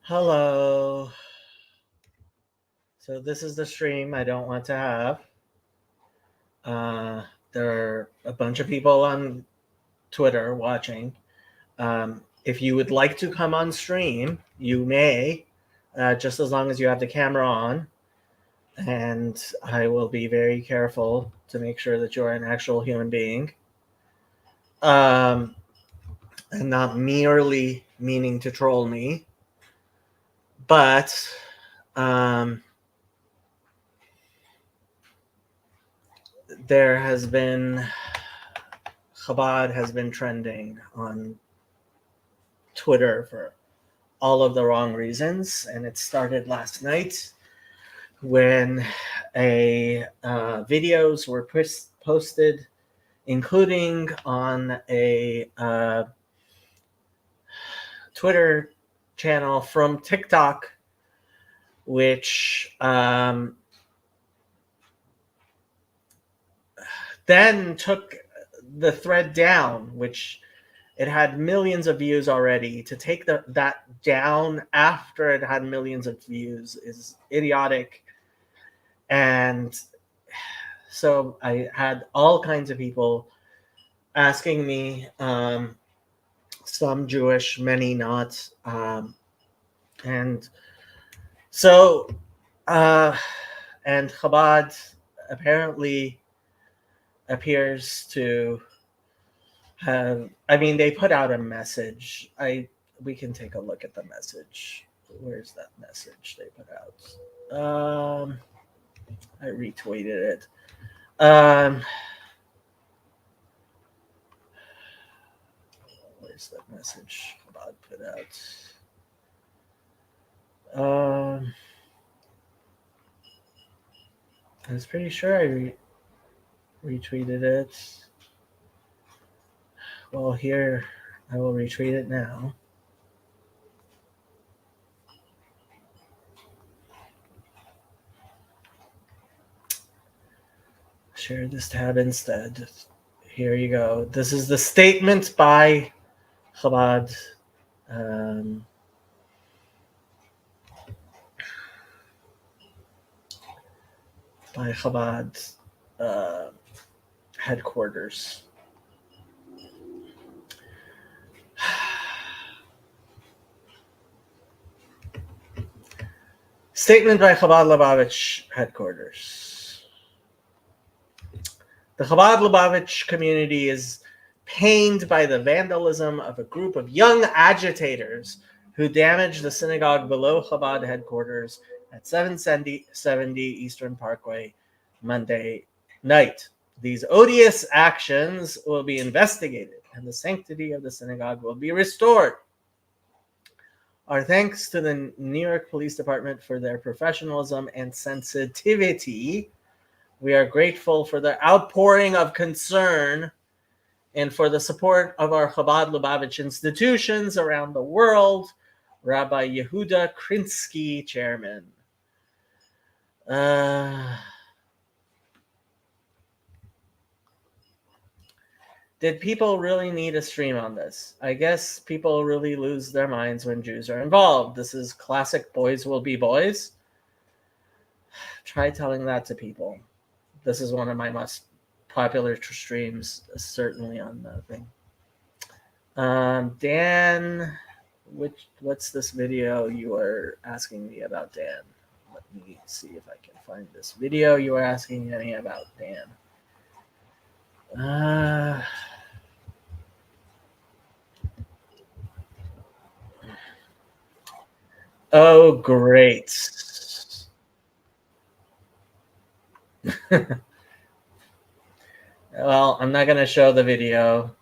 Hello. So this is the stream I don't want to have. There are a bunch of people on Twitter watching. If you would like to come on stream, you may, just as long as you have the camera on. And I will be very careful to make sure that you're an actual human being. And not merely meaning to troll me. But there has been Chabad has been trending on Twitter for all of the wrong reasons, and it started last night when videos were posted, including on a Twitter channel from TikTok, which then took the thread down, which it had millions of views already. To take that down after it had millions of views is idiotic. And so I had all kinds of people asking me, some Jewish, many not. And so, and Chabad apparently appears to have, they put out a message. We can take a look at the message. Where's that message they put out? I retweeted it. Where's that message Chabad put out? I was pretty sure I retweeted it. Well, here, I will retweet it now. Share this tab instead. Here you go. This is the statement by Chabad. By Chabad headquarters. Statement by Chabad Lubavitch headquarters. The Chabad Lubavitch community is pained by the vandalism of a group of young agitators who damaged the synagogue below Chabad headquarters at 770 Eastern Parkway Monday night. These odious actions will be investigated and the sanctity of the synagogue will be restored. Our thanks to the New York Police Department for their professionalism and sensitivity. We are grateful for their outpouring of concern and for the support of our Chabad Lubavitch institutions around the world. Rabbi Yehuda Krinsky, chairman. Did people really need a stream on this? I guess people really lose their minds when Jews are involved. This is classic boys will be boys. Try telling that to people. This is one of my most popular streams, certainly on the thing. Dan, what's this video you are asking me about, Dan? Let me see if I can find this video you are asking me about, Dan. Oh, great. Well, I'm not going to show the video,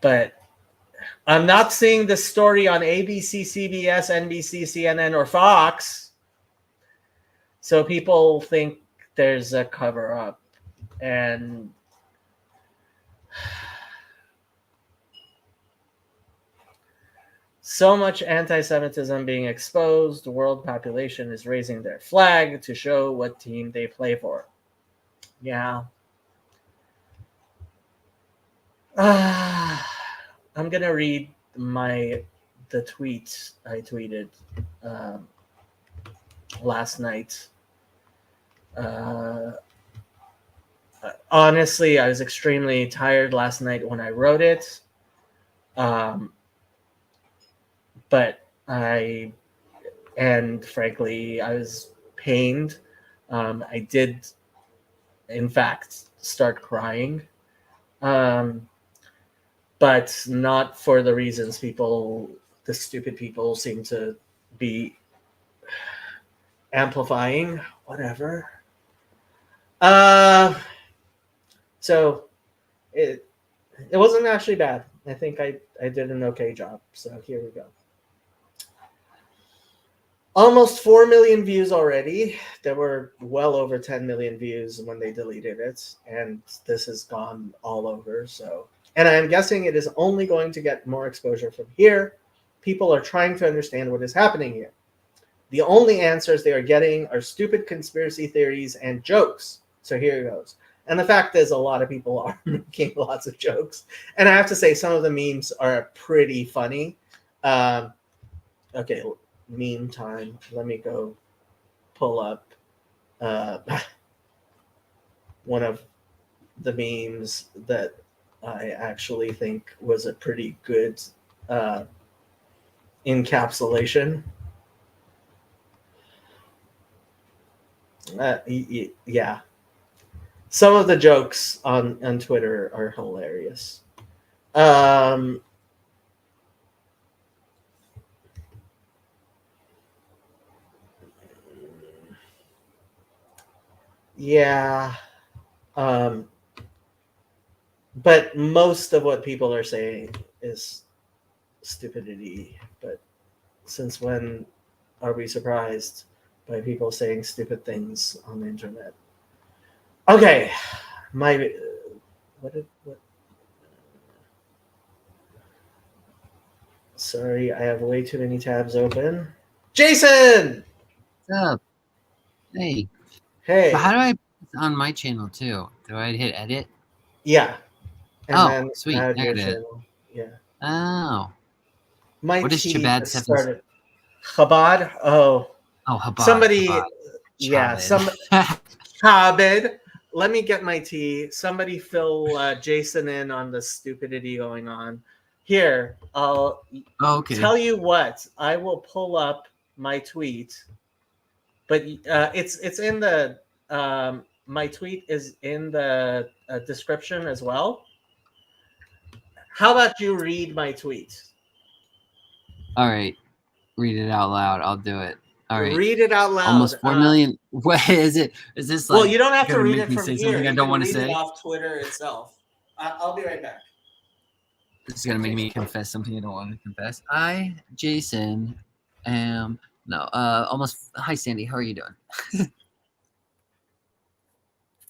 but I'm not seeing the story on ABC, CBS, NBC, CNN, or Fox. So people think there's a cover up. And so much anti-Semitism being exposed, the world population is raising their flag to show what team they play for. Yeah. I'm going to read my the tweet I tweeted last night. Honestly, I was extremely tired last night when I wrote it. But frankly, I was pained. I did, in fact, start crying. But not for the reasons the stupid people seem to be amplifying. Whatever. So it wasn't actually bad. I think I did an okay job. So here we go. Almost 4 million views already. There were well over 10 million views when they deleted it, and this has gone all over. So, and I'm guessing it is only going to get more exposure from here. People are trying to understand what is happening here. The only answers they are getting are stupid conspiracy theories and jokes. So here it goes. And the fact is, a lot of people are making lots of jokes. And I have to say, some of the memes are pretty funny. Okay, meme time. Let me go pull up one of the memes that I actually think was a pretty good encapsulation. Yeah. Some of the jokes on Twitter are hilarious. Yeah. But most of what people are saying is stupidity. But since when are we surprised by people saying stupid things on the internet? Okay. What? Sorry, I have way too many tabs open. Jason! What's up? Hey. Hey. So how do I put this on my channel too? Do I hit edit? Yeah. And then sweet. Add There your it is. channel. Yeah. Oh. My what is tea Chabad has 7? started. Chabad? Oh. Chabad. Somebody. Chabad. Yeah. Chabad. Let me get my tea. Somebody fill Jason in on the stupidity going on. Here, I'll tell you what. I will pull up my tweet, but it's in the my tweet is in the description as well. How about you read my tweet? All right, read it out loud. I'll do it. All right, read it out loud. Almost 4 million. What is it? Is this like? Well, you don't have to read make it me from say here. Something You I don't can want to read say. it off Twitter itself. I'll be right back. This is gonna make me confess something I don't want to confess. I, Jason, am almost. Hi, Sandy. How are you doing?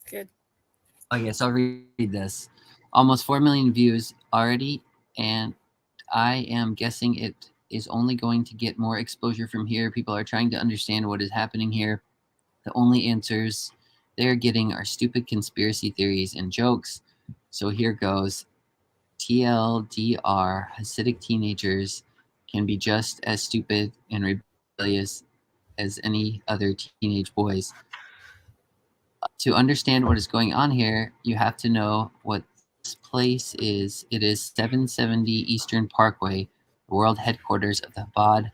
Good. Okay, so I'll read this. Almost 4 million views already, and I am guessing it is only going to get more exposure from here. People are trying to understand what is happening here. The only answers they're getting are stupid conspiracy theories and jokes. So here goes. TLDR, Hasidic teenagers can be just as stupid and rebellious as any other teenage boys. To understand what is going on here, you have to know what this place is. It is 770 Eastern Parkway, the world headquarters of the Chabad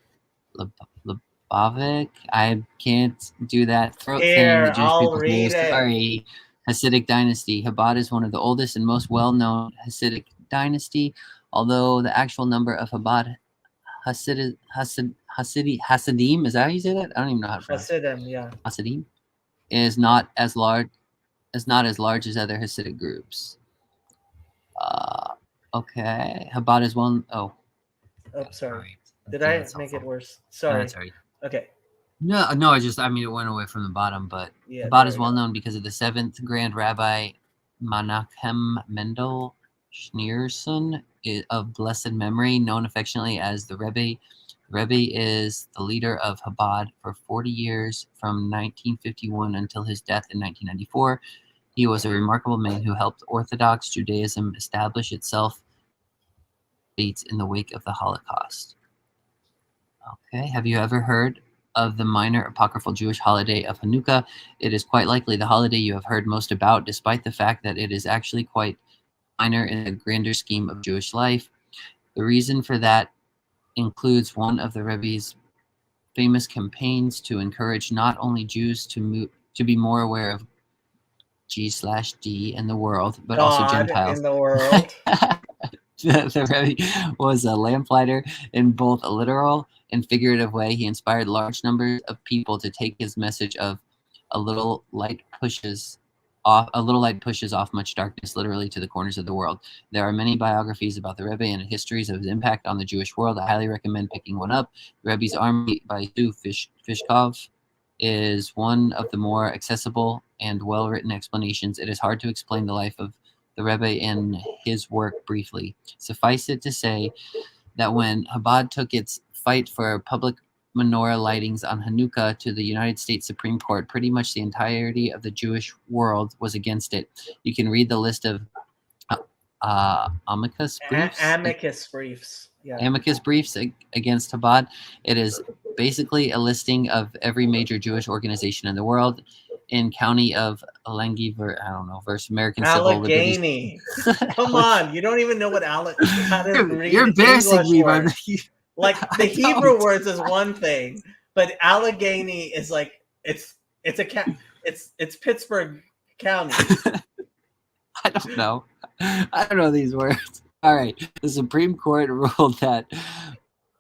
Lubavitch. I can't do that throat thing that Jewish people do. Sorry. Hasidic dynasty. Chabad is one of the oldest and most well-known Hasidic dynasty, although the actual number of Chabad Hasidim, is that how you say that? I don't even know how to pronounce it. Hasidim, yeah. Hasidim is not as large as other Hasidic groups. Okay. Chabad is one. Oh, sorry. Right. Did I make it worse? Sorry. Sorry. Okay. No. It went away from the bottom, but Chabad is well known because of the 7th Grand Rabbi Menachem Mendel Schneerson of blessed memory, known affectionately as the Rebbe. The Rebbe is the leader of Chabad for 40 years, from 1951 until his death in 1994. He was a remarkable man who helped Orthodox Judaism establish itself in the wake of the Holocaust. Okay. Have you ever heard of the minor apocryphal Jewish holiday of Hanukkah? It is quite likely the holiday you have heard most about, despite the fact that it is actually quite minor in the grander scheme of Jewish life. The reason for that includes one of the Rebbe's famous campaigns to encourage not only Jews to be more aware of G/D in the world, but also God in Gentiles. the world. The Rebbe was a lamplighter in both a literal and figurative way. He inspired large numbers of people to take his message of a little light pushes off much darkness, literally to the corners of the world. There are many biographies about the Rebbe and histories of his impact on the Jewish world. I highly recommend picking one up. The Rebbe's Army by Sue Fishkov is one of the more accessible and well-written explanations. It is hard to explain the life of the Rebbe and his work briefly. Suffice it to say that when Chabad took its fight for public menorah lightings on Hanukkah to the United States Supreme Court, pretty much the entirety of the Jewish world was against it. You can read the list of amicus briefs. Amicus briefs. Yeah. Amicus briefs against Chabad. It is basically a listing of every major Jewish organization in the world. In county of Allegheny, versus American Allegheny. Civil Liberties. Come on, you don't even know what You're embarrassing me, man. Like the Hebrew words is one thing, but Allegheny is like it's Pittsburgh County. I don't know. I don't know these words. All right. The Supreme Court ruled that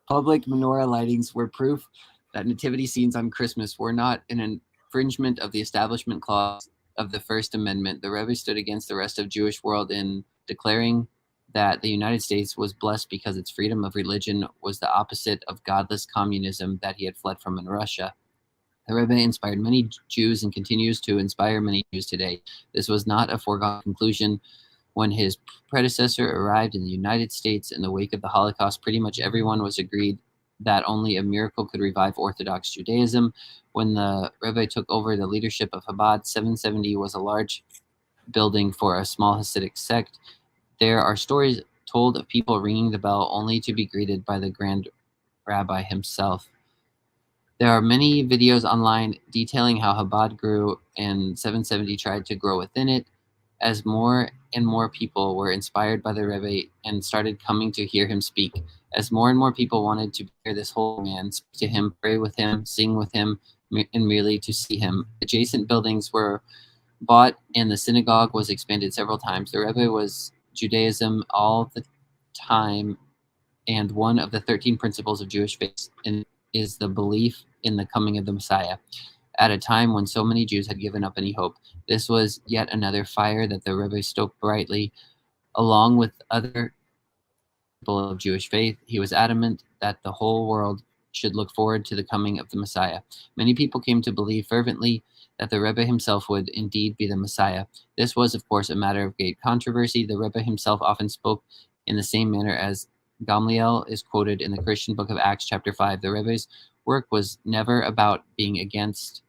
public menorah lightings were proof that nativity scenes on Christmas were not an infringement of the Establishment Clause of the First Amendment. The Rebbe stood against the rest of Jewish world in declaring that the United States was blessed because its freedom of religion was the opposite of godless communism that he had fled from in Russia. The Rebbe inspired many Jews and continues to inspire many Jews today. This was not a foregone conclusion. When his predecessor arrived in the United States in the wake of the Holocaust, pretty much everyone was agreed that only a miracle could revive Orthodox Judaism. When the Rebbe took over the leadership of Chabad, 770 was a large building for a small Hasidic sect. There are stories told of people ringing the bell only to be greeted by the Grand Rabbi himself. There are many videos online detailing how Chabad grew and 770 tried to grow within it. As more and more people were inspired by the Rebbe and started coming to hear him speak, as more and more people wanted to hear this holy man, speak to him, pray with him, sing with him, and merely to see him. Adjacent buildings were bought and the synagogue was expanded several times. The Rebbe was Judaism all the time, and one of the 13 principles of Jewish faith is the belief in the coming of the Messiah. At a time when so many Jews had given up any hope, this was yet another fire that the Rebbe stoked brightly. Along with other people of Jewish faith, he was adamant that the whole world should look forward to the coming of the Messiah. Many people came to believe fervently that the Rebbe himself would indeed be the Messiah. This was, of course, a matter of great controversy. The Rebbe himself often spoke in the same manner as Gamliel is quoted in the Christian book of Acts, chapter 5. The Rebbe's work was never about being against,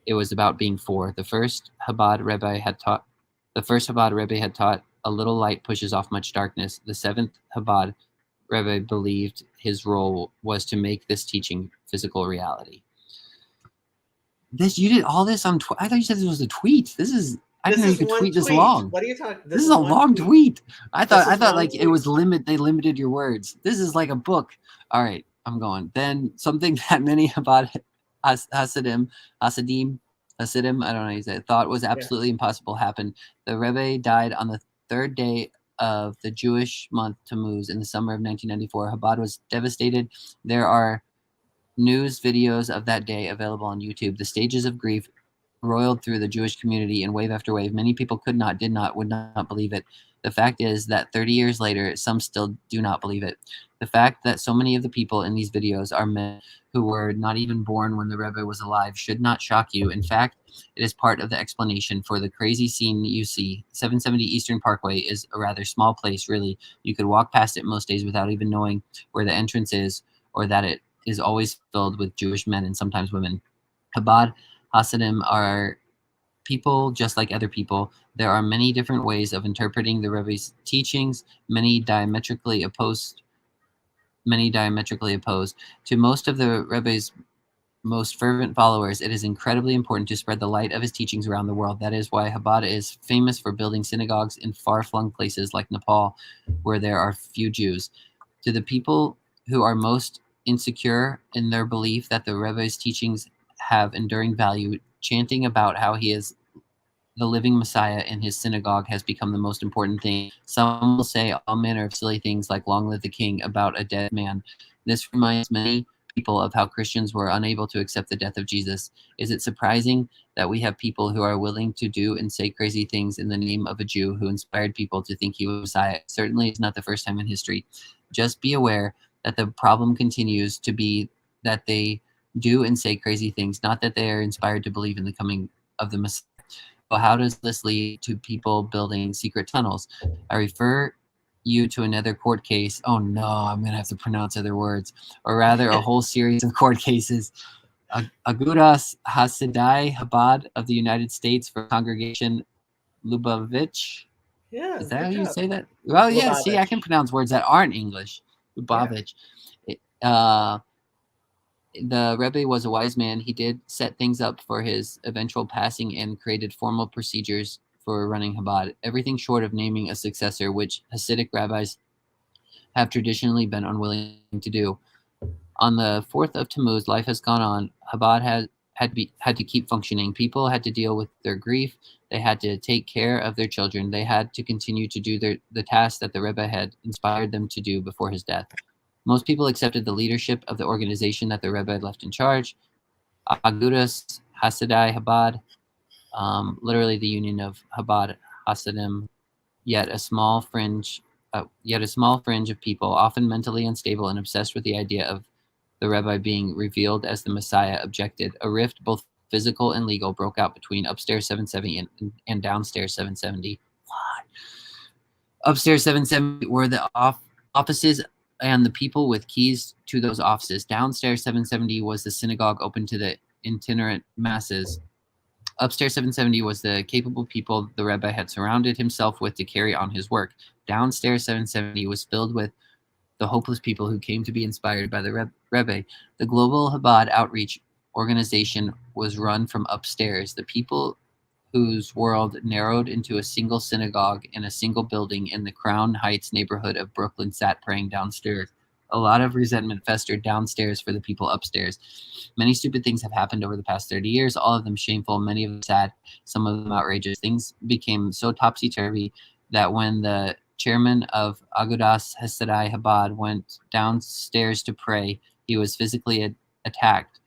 it was about being for. The first Chabad Rebbe had taught, a little light pushes off much darkness. The seventh Chabad Rebbe believed his role was to make this teaching physical reality. You did all this on I thought you said this was a tweet. I didn't know you could tweet this long. What are you talking? This is a long tweet. I thought like it was they limited your words. This is like a book. All right, I'm going. Then something that many about Hasidim, I don't know how you say it, thought was absolutely impossible happened. The Rebbe died on the third day of the Jewish month Tammuz in the summer of 1994. Chabad was devastated. There are news videos of that day available on YouTube. The stages of grief roiled through the Jewish community in wave after wave. Many people would not believe it. The fact is that 30 years later, some still do not believe it. The fact that so many of the people in these videos are men who were not even born when the Rebbe was alive should not shock you. In fact, it is part of the explanation for the crazy scene you see. 770 Eastern Parkway is a rather small place, really. You could walk past it most days without even knowing where the entrance is, or that it is always filled with Jewish men and sometimes women. Chabad Hasidim are people just like other people. There are many different ways of interpreting the Rebbe's teachings, many diametrically opposed many diametrically opposed. To most of the Rebbe's most fervent followers, it is incredibly important to spread the light of his teachings around the world. That is why Chabad is famous for building synagogues in far-flung places like Nepal, where there are few Jews. To the people who are most insecure in their belief that the Rebbe's teachings have enduring value, chanting about how he is the living Messiah in his synagogue has become the most important thing. Some will say all manner of silly things like "Long live the King" about a dead man. This reminds many people of how Christians were unable to accept the death of Jesus. Is it surprising that we have people who are willing to do and say crazy things in the name of a Jew who inspired people to think he was Messiah? Certainly it's not the first time in history. Just be aware that the problem continues to be that they do and say crazy things, not that they are inspired to believe in the coming of the Messiah. Well, how does this lead to people building secret tunnels? I refer you to another court case. Oh no, I'm going to have to pronounce other words. Or rather, a whole series of court cases. Agudas Hasidai Chabad of the United States for Congregation Lubavitch. Yeah, Is that good how you job. say that? Well, yeah, see, I Lubavitch. can pronounce words that aren't English. Lubavitch. Yeah. The Rebbe was a wise man. He did set things up for his eventual passing and created formal procedures for running Chabad, everything short of naming a successor, which Hasidic rabbis have traditionally been unwilling to do. On the 4th of Tammuz, life has gone on. Chabad had to keep functioning. People had to deal with their grief. They had to take care of their children. They had to continue to do the tasks that the Rebbe had inspired them to do before his death. Most people accepted the leadership of the organization that the Rebbe had left in charge. Agudas Hasidai Chabad, literally the union of Chabad Hasidim, yet a small fringe of people, often mentally unstable and obsessed with the idea of the Rebbe being revealed as the Messiah, objected. A rift, both physical and legal, broke out between upstairs 770 and downstairs 770. Upstairs 770 were the offices and the people with keys to those offices. Downstairs 770 was the synagogue open to the itinerant masses. Upstairs 770 was the capable people the Rebbe had surrounded himself with to carry on his work. Downstairs 770 was filled with the hopeless people who came to be inspired by the Rebbe. The Global Chabad Outreach Organization was run from upstairs. The people whose world narrowed into a single synagogue in a single building in the Crown Heights neighborhood of Brooklyn sat praying downstairs. A lot of resentment festered downstairs for the people upstairs. Many stupid things have happened over the past 30 years, all of them shameful, many of them sad, some of them outrageous. Things became so topsy-turvy that when the chairman of Agudas Hasidai Chabad went downstairs to pray, he was physically attacked.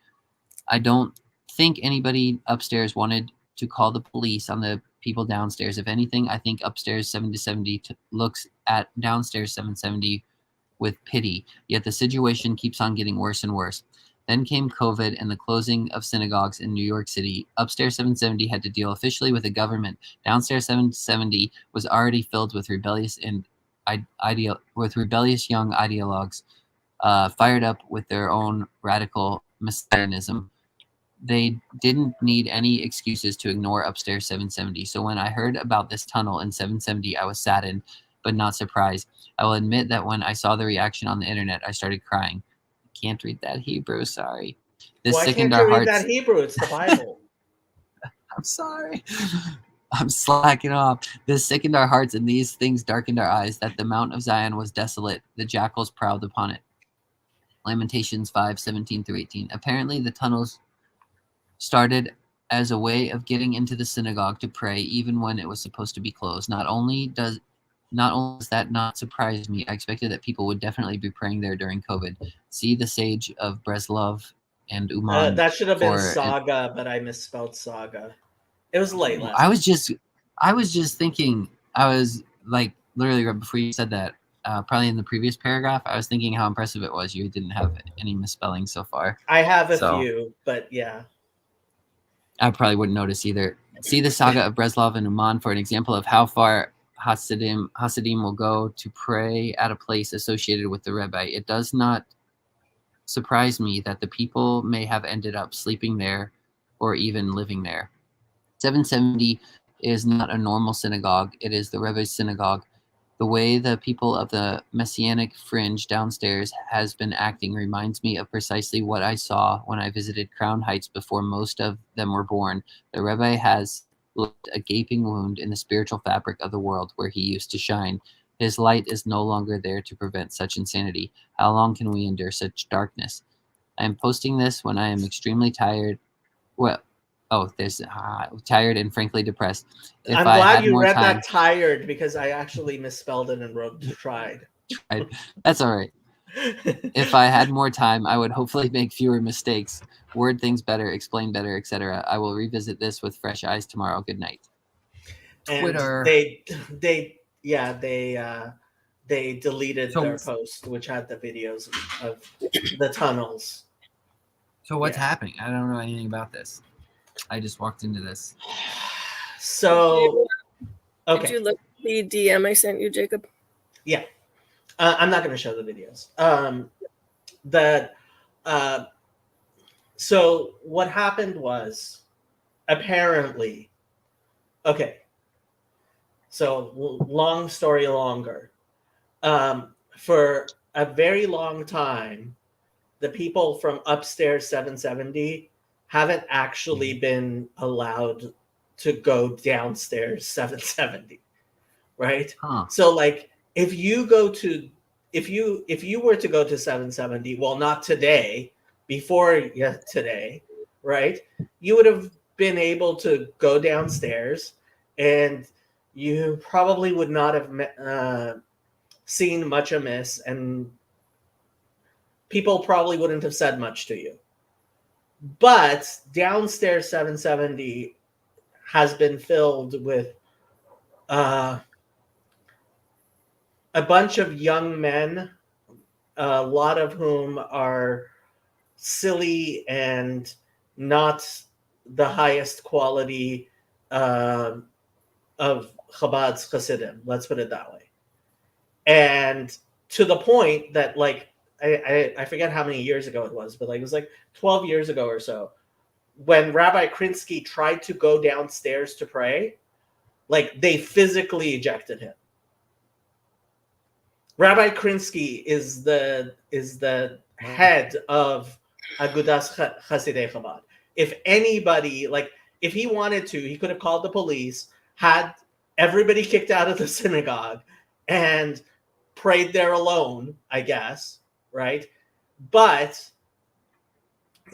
I don't think anybody upstairs wanted to call the police on the people downstairs. If anything, I think upstairs 770 looks at downstairs 770 with pity. Yet the situation keeps on getting worse and worse. Then came COVID and the closing of synagogues in New York City. Upstairs 770 had to deal officially with the government. Downstairs 770 was already filled with rebellious young ideologues, fired up with their own radical messianism. They didn't need any excuses to ignore upstairs 770. So when I heard about this tunnel in 770, I was saddened, but not surprised. I will admit that when I saw the reaction on the internet, I started crying. I can't read that Hebrew, sorry. This Why sickened can't our you read hearts. that Hebrew? It's the Bible. I'm sorry. I'm slacking off. This sickened our hearts, and these things darkened our eyes, that the Mount of Zion was desolate, the jackals prowled upon it. Lamentations 5:17-18. Apparently, the tunnels started as a way of getting into the synagogue to pray, even when it was supposed to be closed. Not only does that not surprise me, I expected that people would definitely be praying there during COVID. See the Sage of Breslov and Uman That should have been for. Saga, but I misspelled Saga. It was late last I night. was just thinking. I was like literally right before you said that. Probably in the previous paragraph, I was thinking how impressive it was. You didn't have any misspelling so far. I have a few, but yeah. I probably wouldn't notice either. See the Saga of Breslov and Uman for an example of how far Hasidim will go to pray at a place associated with the Rebbe. It does not surprise me that the people may have ended up sleeping there or even living there. 770 is not a normal synagogue. It is the Rebbe's synagogue. The way the people of the Messianic fringe downstairs has been acting reminds me of precisely what I saw when I visited Crown Heights before most of them were born. The Rebbe has left a gaping wound in the spiritual fabric of the world where he used to shine. His light is no longer there to prevent such insanity. How long can we endure such darkness? I am posting this when I am extremely tired. Well, there's tired and frankly depressed. If I'm I glad had you more read time, that tired because I actually misspelled it and wrote tried. that's all right. If I had more time, I would hopefully make fewer mistakes, word things better, explain better, etc. I will revisit this with fresh eyes tomorrow. Good night. And Twitter. they deleted So, their post, which had the videos of the tunnels. so what's happening? I don't know anything about this. I just walked into this. So, okay. Did you look at the DM I sent you, Jacob? Yeah. I'm not going to show the videos. So what happened was, apparently, okay. So long story longer. For a very long time, the people from upstairs 770 haven't actually been allowed to go downstairs 770, right? So like if you were to go to 770, well, not today, before today, right? You would have been able to go downstairs, and you probably would not have seen much amiss, and people probably wouldn't have said much to you. But downstairs 770 has been filled with a bunch of young men, a lot of whom are silly and not the highest quality of Chabad's Hasidim. Let's put it that way. And to the point that, like, I forget how many years ago it was, but like it was like 12 years ago or so, when Rabbi Krinsky tried to go downstairs to pray, like they physically ejected him. Rabbi Krinsky is the head of Agudas Hasidei Chabad. If anybody, like, if he wanted to, he could have called the police, had everybody kicked out of the synagogue, and prayed there alone, I guess, right? But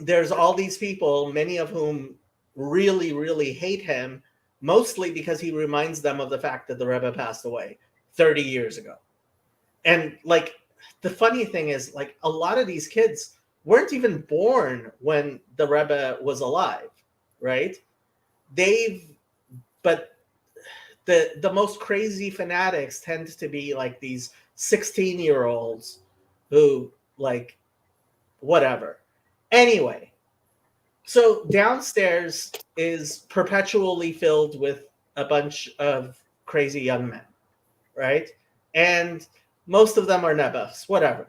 there's all these people, many of whom really, really hate him, mostly because he reminds them of the fact that the Rebbe passed away 30 years ago. And like the funny thing is, like, a lot of these kids weren't even born when the Rebbe was alive, right? But the most crazy fanatics tend to be like these 16-year-olds who, like, whatever. Anyway, so downstairs is perpetually filled with a bunch of crazy young men, right? And most of them are nebuchs, whatever.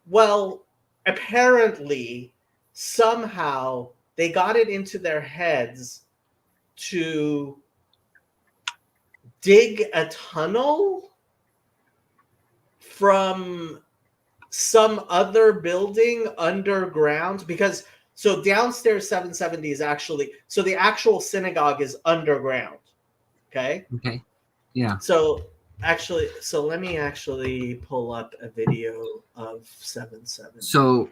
Well, apparently, somehow they got it into their heads to dig a tunnel from some other building underground, because so downstairs 770 is actually, so the actual synagogue is underground. Okay. Yeah. So let me actually pull up a video of 770. So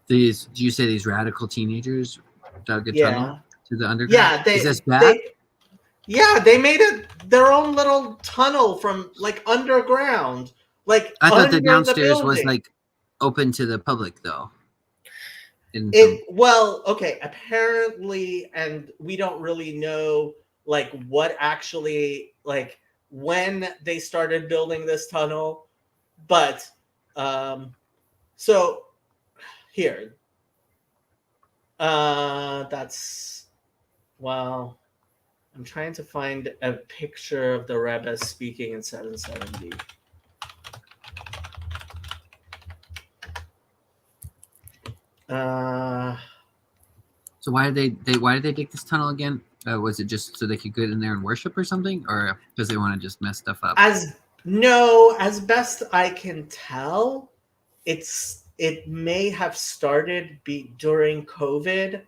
do you say these radical teenagers dug a tunnel to the underground? Yeah, is this bad? They made their own little tunnel from, like, underground. Like, I thought the downstairs was like open to the public, though. Well, okay, apparently, and we don't really know, like, what actually, like, when they started building this tunnel, but so here, that's, well, I'm trying to find a picture of the Rebbe speaking in 770. So why did they dig this tunnel again? Was it just so they could get in there and worship or something, or because they want to just mess stuff up? No, as best I can tell, it may have started during COVID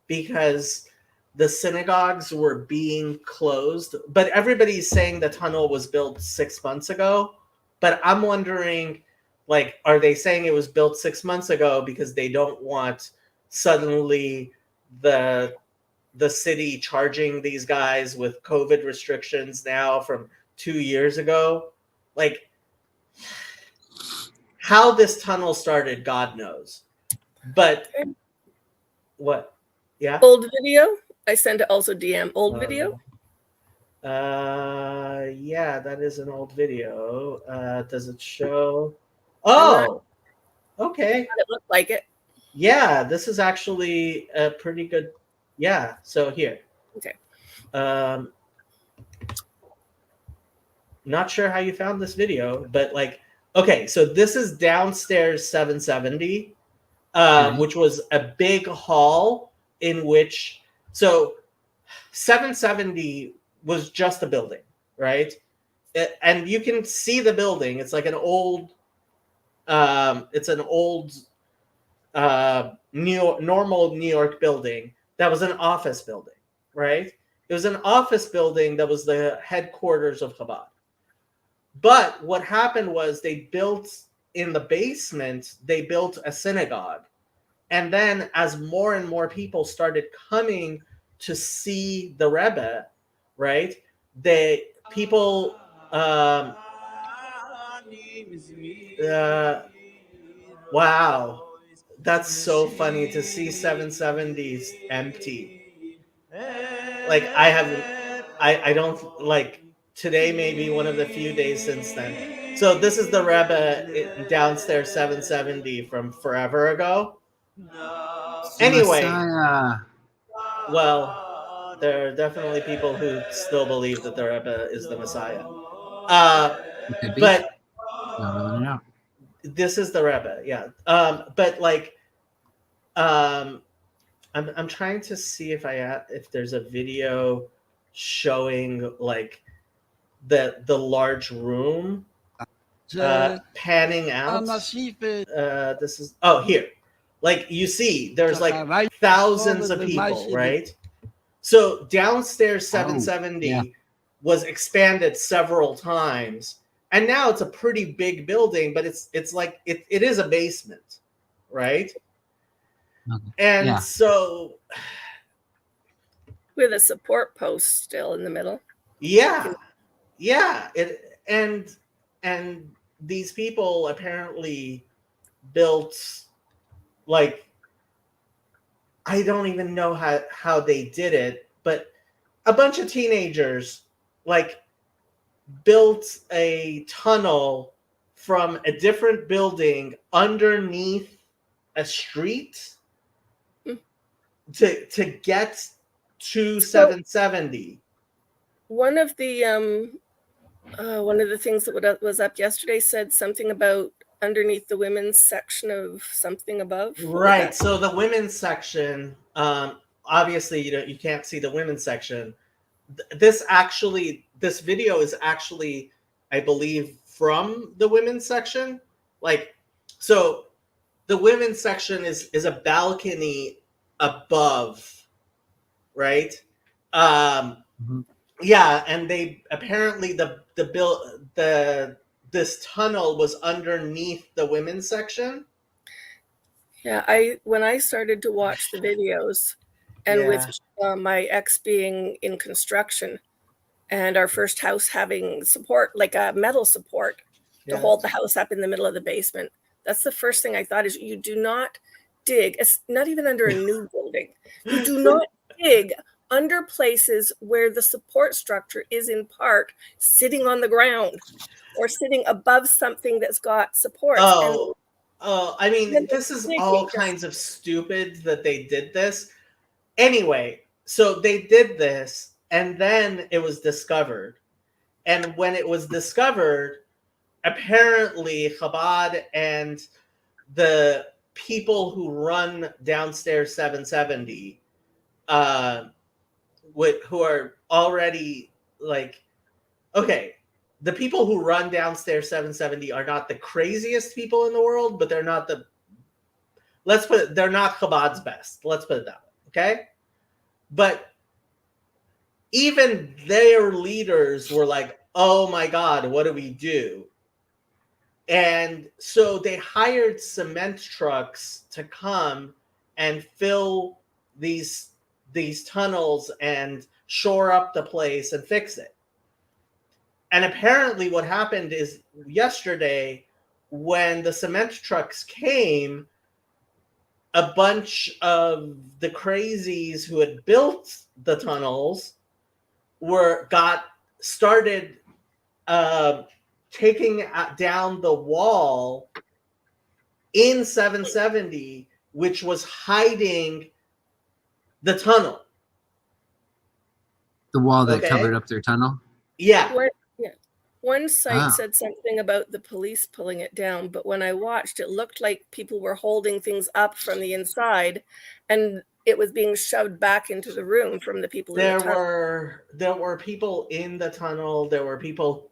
because the synagogues were being closed, but everybody's saying the tunnel was built 6 months ago. But I'm wondering, like, are they saying it was built 6 months ago because they don't want suddenly the the city charging these guys with COVID restrictions now from 2 years ago? Like, how this tunnel started, God knows. But what? Yeah. Old video. I sent also DM old video. Yeah, that is an old video. Does it show? Oh, okay. It looked like it. Yeah, this is actually a pretty good. Yeah. So here. Okay. Not sure how you found this video, but like, okay, so this is downstairs 770, which was a big hall in which, so 770 was just a building, right? And you can see the building. It's like an old, it's an old normal New York building that was an office building, right? It was an office building that was the headquarters of Chabad. But what happened was they built in the basement, they built a synagogue. And then as more and more people started coming to see the Rebbe, right? People wow. That's so funny to see 770s empty. Like I don't like today may be one of the few days since then. So this is the Rebbe downstairs 770 from forever ago. Anyway, well, there are definitely people who still believe that the Rebbe is the Messiah. It could be. But Not really know. this is the Rebbe, yeah. But like, I'm trying to see if there's a video showing like the large room panning out. This is here. Like you see, there's like thousands of people, right? So downstairs 770 was expanded several times, and now it's a pretty big building, but it's like it is a basement, right? And so with a support post still in the middle. Yeah. And these people apparently built, like, I don't even know how they did it, but a bunch of teenagers like built a tunnel from a different building underneath a street to get to 770. One of the things that was up yesterday said something about underneath the women's section of something above. Right. So the women's section, obviously, you can't see the women's section. This video is actually, I believe, from the women's section. Like, so the women's section is a balcony above, right? Yeah, and they apparently this tunnel was underneath the women's section. Yeah, when I started to watch the videos, and with my ex being in construction, and our first house having support, like a metal support, to hold the house up in the middle of the basement, that's the first thing I thought is you do not dig. It's not even under a new building. You do not dig under places where the support structure is in part sitting on the ground or sitting above something that's got supports. I mean, this is all kinds of stupid that they did this. Anyway, so they did this, and then it was discovered. And when it was discovered, apparently Chabad and the people who run downstairs 770, who are already like, okay, the people who run downstairs 770 are not the craziest people in the world, but they're not they're not Chabad's best. Let's put it that way, okay? But even their leaders were like, oh my God, what do we do? And so they hired cement trucks to come and fill these tunnels and shore up the place and fix it. And apparently what happened is yesterday, when the cement trucks came, a bunch of the crazies who had built the tunnels started taking down the wall in 770, which was hiding the tunnel. The wall that covered up their tunnel? Yeah. One site said something about the police pulling it down, but when I watched, it looked like people were holding things up from the inside, and it was being shoved back into the room from the people in the tunnel. There were people in the tunnel. There were people.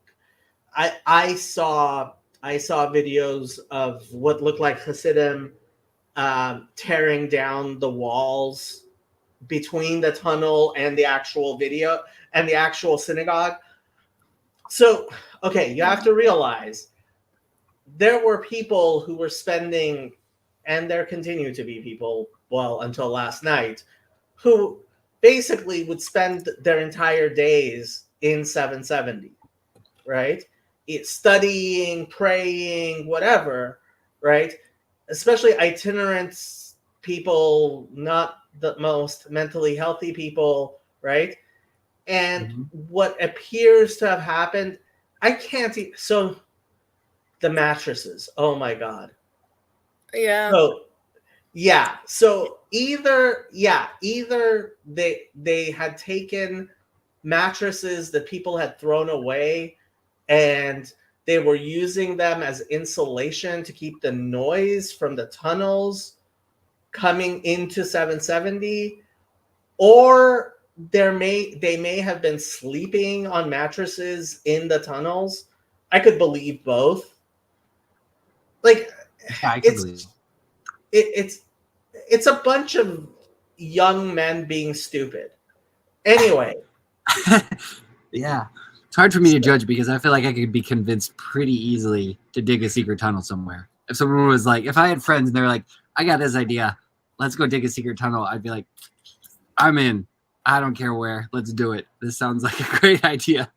I saw videos of what looked like Hasidim tearing down the walls between the tunnel and the actual synagogue. So, okay, you have to realize there were people who were spending, and there continue to be people, well, until last night, who basically would spend their entire days in 770, right? Studying, praying, whatever, right? Especially itinerant people, not the most mentally healthy people, right? And what appears to have happened, so the mattresses, oh my God. Yeah. So either they had taken mattresses that people had thrown away and they were using them as insulation to keep the noise from the tunnels coming into 770, or they may have been sleeping on mattresses in the tunnels. I could believe both. Like, yeah, I could believe it's a bunch of young men being stupid. Anyway. Yeah. It's hard for me to judge because I feel like I could be convinced pretty easily to dig a secret tunnel somewhere. If someone was like, if I had friends and they're like, I got this idea, let's go dig a secret tunnel, I'd be like, I'm in. I don't care where. Let's do it. This sounds like a great idea.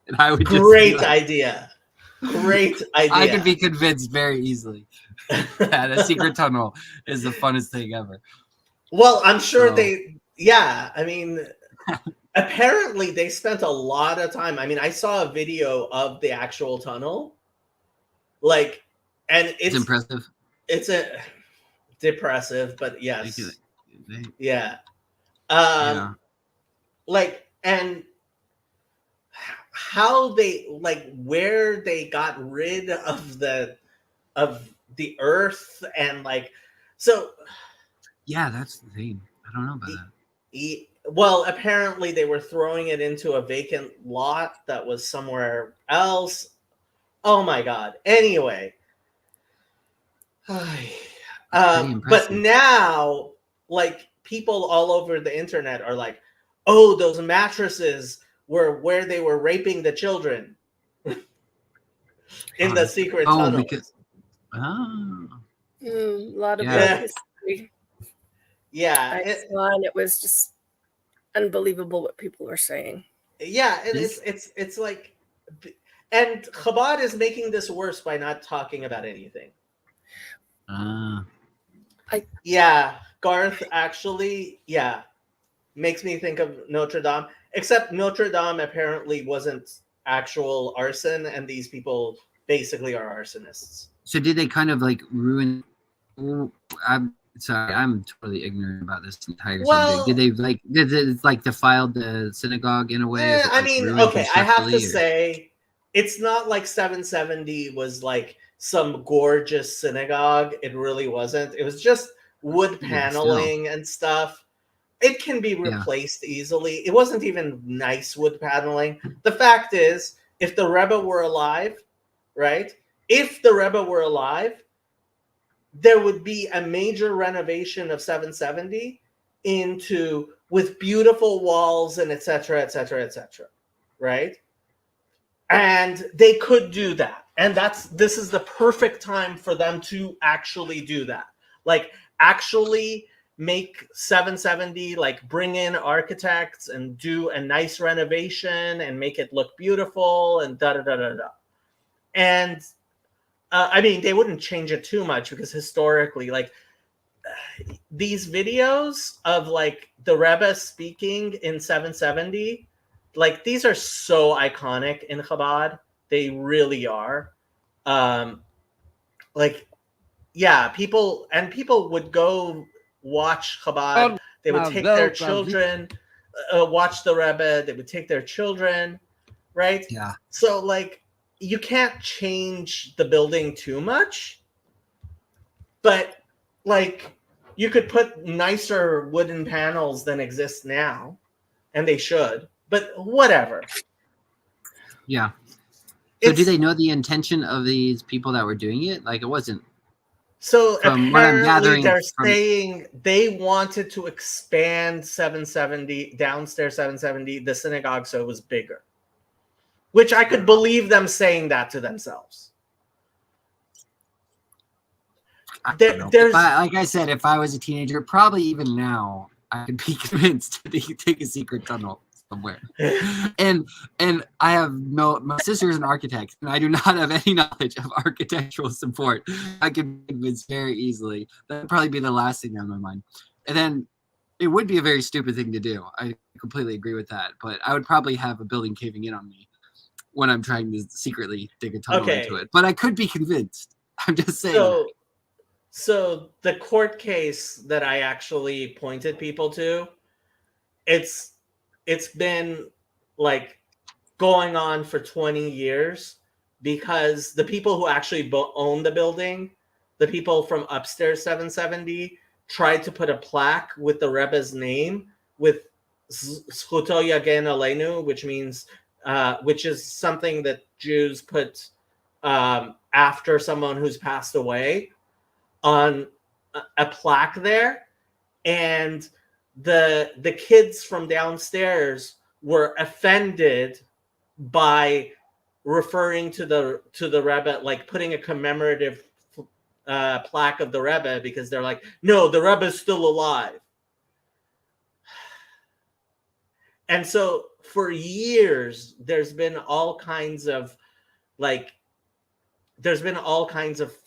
And I would just Great idea. I could be convinced very easily that a secret tunnel is the funnest thing ever. Well, I'm sure I mean, apparently they spent a lot of time. I mean, I saw a video of the actual tunnel. Like, and it's impressive. It's depressive, but yes. Yeah. Like, and how they, like, where they got rid of the earth, and like, so yeah, that's the thing. I don't know about that. Well, apparently they were throwing it into a vacant lot that was somewhere else. Oh my God. Anyway. But now, like, people all over the internet are like, oh, those mattresses were where they were raping the children in the secret tunnel. A lot of history. Yeah. It was just unbelievable what people were saying. Yeah, it's like, and Chabad is making this worse by not talking about anything. Garth actually, makes me think of Notre Dame, except Notre Dame apparently wasn't actual arson, and these people basically are arsonists. So did they kind of like ruin? I'm sorry, I'm totally ignorant about this entire subject. Did they defile the synagogue in a way? I mean, okay, I have to say, it's not like 770 was like some gorgeous synagogue. It really wasn't. It was just wood paneling and stuff. It can be replaced easily. It wasn't even nice wood paneling. The fact is, if the Rebbe were alive, right? If the Rebbe were alive, there would be a major renovation of 770 with beautiful walls and etc., etc., etc., right? And they could do that. And this is the perfect time for them to actually do that. Like, actually make 770, like, bring in architects and do a nice renovation and make it look beautiful and da da da da da. And I mean, they wouldn't change it too much because historically, like, these videos of like the Rebbe speaking in 770, like, these are so iconic in Chabad. They really are. Like, yeah, people would go watch Chabad. They would take their children, watch the Rebbe. They would take their children, right? Yeah. So, like, you can't change the building too much, but, like, you could put nicer wooden panels than exist now, and they should, but whatever. Yeah. So do they know the intention of these people that were doing it? Like, it wasn't. So apparently they're saying they wanted to expand 770, downstairs 770, the synagogue, so it was bigger. Which I could believe them saying that to themselves. Like I said, if I was a teenager, probably even now, I could be convinced to take a secret tunnel somewhere. and I have my sister is an architect, and I do not have any knowledge of architectural support. I could be convinced very easily. That would probably be the last thing on my mind. And then it would be a very stupid thing to do. I completely agree with that. But I would probably have a building caving in on me when I'm trying to secretly dig a tunnel into it. But I could be convinced. I'm just saying. So the court case that I actually pointed people to, it's been like going on for 20 years because the people who actually own the building, the people from upstairs 770, tried to put a plaque with the Rebbe's name with Zchuto Yagen Aleinu, which means which is something that Jews put after someone who's passed away on a plaque there, and the kids from downstairs were offended by referring to the Rebbe, like putting a commemorative plaque of the Rebbe, because they're like, no, the Rebbe is still alive. And so for years there's been all kinds of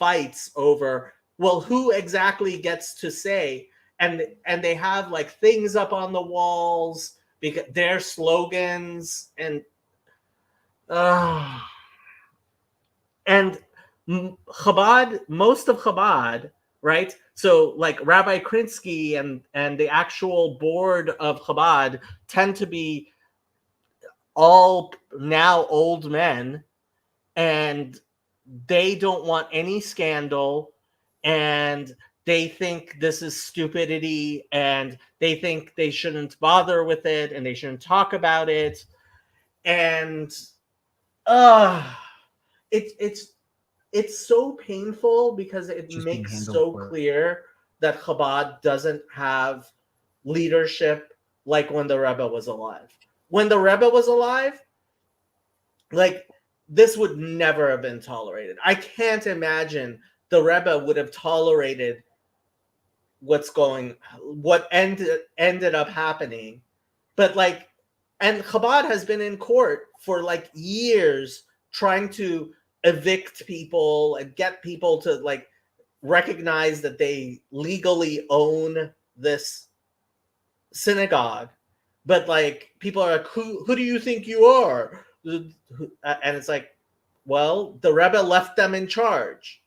fights over, well, who exactly gets to say, and they have like things up on the walls because their slogans and Chabad, most of Chabad, right? So like Rabbi Krinsky and the actual board of Chabad tend to be all now old men, and they don't want any scandal, and they think this is stupidity, and they think they shouldn't bother with it, and they shouldn't talk about it. And it's so painful because it makes so clear that Chabad doesn't have leadership like when the Rebbe was alive. When the Rebbe was alive, like, this would never have been tolerated. I can't imagine the Rebbe would have tolerated what ended up happening. But like, and Chabad has been in court for like years trying to evict people and get people to like recognize that they legally own this synagogue. But like, people are like, who do you think you are? And it's like, well, the Rebbe left them in charge.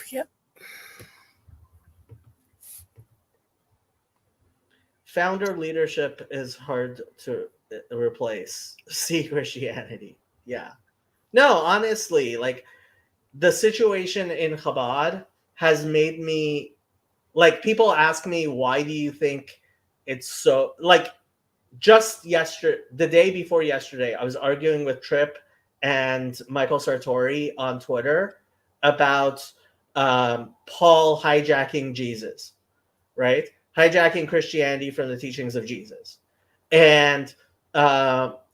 Yep. Founder leadership is hard to replace. See Christianity. Yeah. No, honestly, like, the situation in Chabad has made me, like, people ask me, why do you think it's so, like, just yesterday, the day before yesterday, I was arguing with Tripp and Michael Sartori on Twitter about Paul hijacking Jesus, right? Hijacking Christianity from the teachings of Jesus. And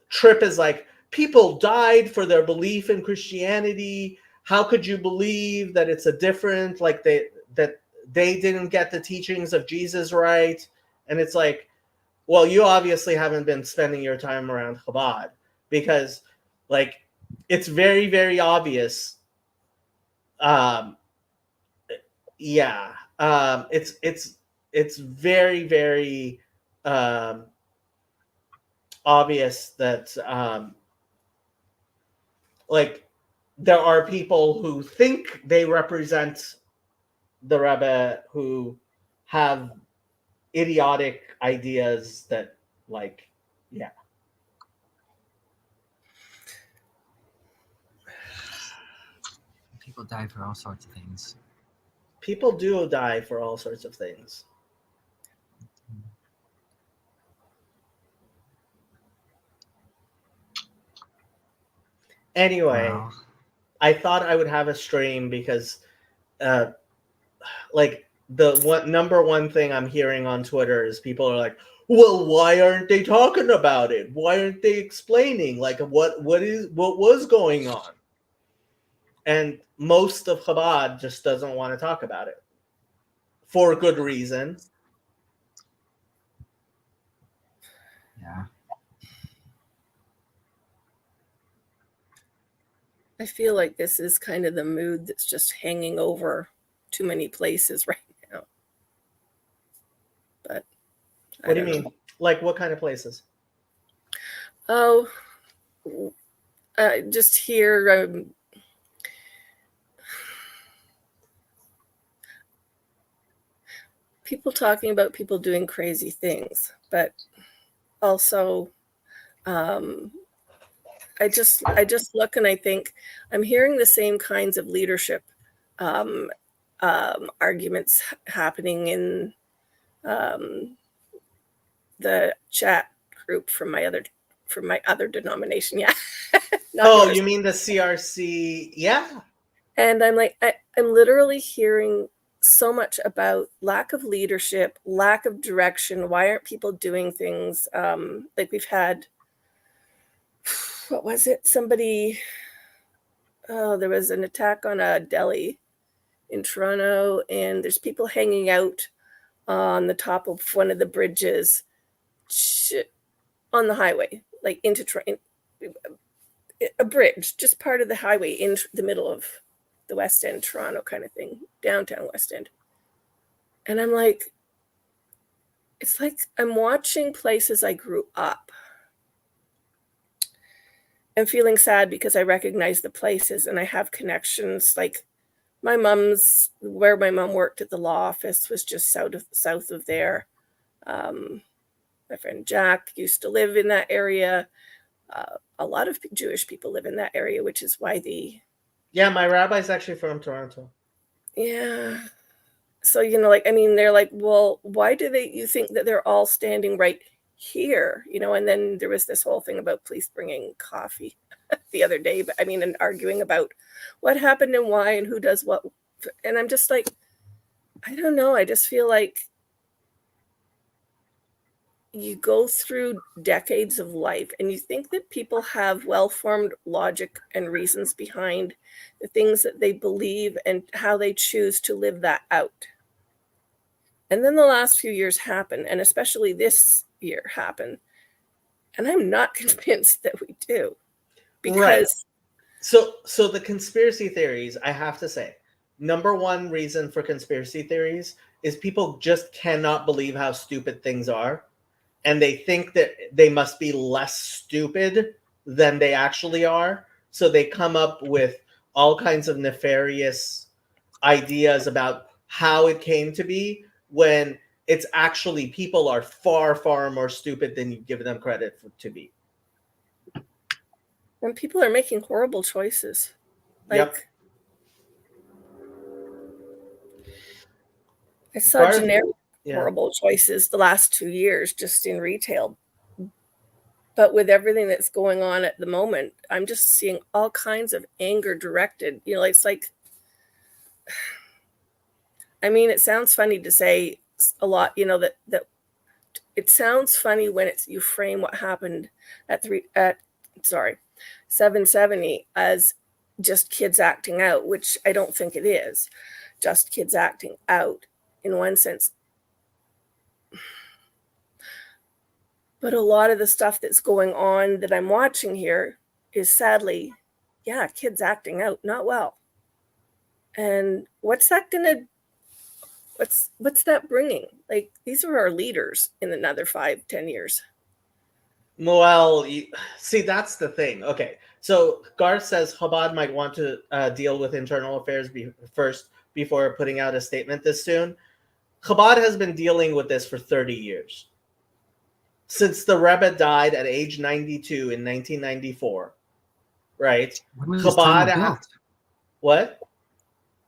Tripp is like, people died for their belief in Christianity. How could you believe that it's a different, like that they didn't get the teachings of Jesus right? And it's like, well, you obviously haven't been spending your time around Chabad, because like it's very, very obvious. Yeah. It's very, very obvious that like there are people who think they represent the Rebbe who have idiotic ideas that, like, yeah. People die for all sorts of things. People do die for all sorts of things. Anyway, wow. I thought I would have a stream because like the number one thing I'm hearing on Twitter is people are like, well, why aren't they talking about it? Why aren't they explaining like what was going on? And most of Chabad just doesn't want to talk about it for good reason. Yeah. I feel like this is kind of the mood that's just hanging over too many places right now. But what do you mean? Like what kind of places? Oh, just here. People talking about people doing crazy things, but also I just look and I think I'm hearing the same kinds of leadership arguments happening in the chat group from my other denomination. Yeah. Oh, yours. You mean the CRC? Yeah. And I'm like, I'm literally hearing so much about lack of leadership, lack of direction. Why aren't people doing things? Like we've had, what was it? Somebody, there was an attack on a deli in Toronto, and there's people hanging out on the top of one of the bridges on the highway, like into a bridge, just part of the highway in the middle of the West End, Toronto kind of thing, downtown West End. And I'm like, it's like I'm watching places I grew up. I'm feeling sad because I recognize the places and I have connections. Like where my mom worked at the law office was just south of there. My friend Jack used to live in that area. A lot of Jewish people live in that area, which is why yeah, my rabbi's actually from Toronto. Yeah. So, like, I mean, they're like, well, why do you think that they're all standing right here? And then there was this whole thing about police bringing coffee the other day, but I mean, and arguing about what happened and why and who does what. And I'm just like, I don't know. I just feel like you go through decades of life and you think that people have well-formed logic and reasons behind the things that they believe and how they choose to live that out. And then the last few years happen, and especially this year happened. And I'm not convinced that we do. Because So the conspiracy theories, I have to say, number one reason for conspiracy theories is people just cannot believe how stupid things are. And they think that they must be less stupid than they actually are. So they come up with all kinds of nefarious ideas about how it came to be, when it's actually people are far, far more stupid than you give them credit to be. And people are making horrible choices. Yep. I saw generic horrible choices the last 2 years just in retail. But with everything that's going on at the moment, I'm just seeing all kinds of anger directed. It's like, I mean, it sounds funny to say a lot, that it sounds funny when you frame what happened at 770 as just kids acting out, which I don't think it is. Just kids acting out in one sense. But a lot of the stuff that's going on that I'm watching here is sadly, kids acting out not well. And what's that bringing? Like, these are our leaders in another 5-10 years. Well, see, that's the thing. Okay, so Garth says Chabad might want to deal with internal affairs first before putting out a statement this soon. Chabad has been dealing with this for 30 years. Since the Rebbe died at age 92 in 1994, right? When was this tunnel built? What?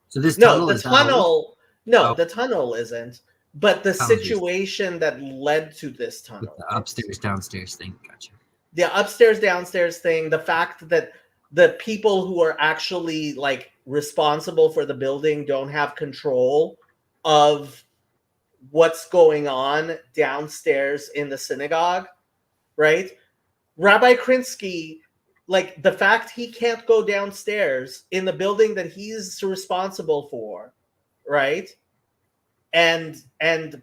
So this tunnel the tunnel isn't. But the situation that led to this tunnel. With the upstairs, downstairs thing. Gotcha. The upstairs, downstairs thing, the fact that the people who are actually like responsible for the building don't have control of what's going on downstairs in the synagogue, right? Rabbi Krinsky, like the fact he can't go downstairs in the building that he's responsible for, right? And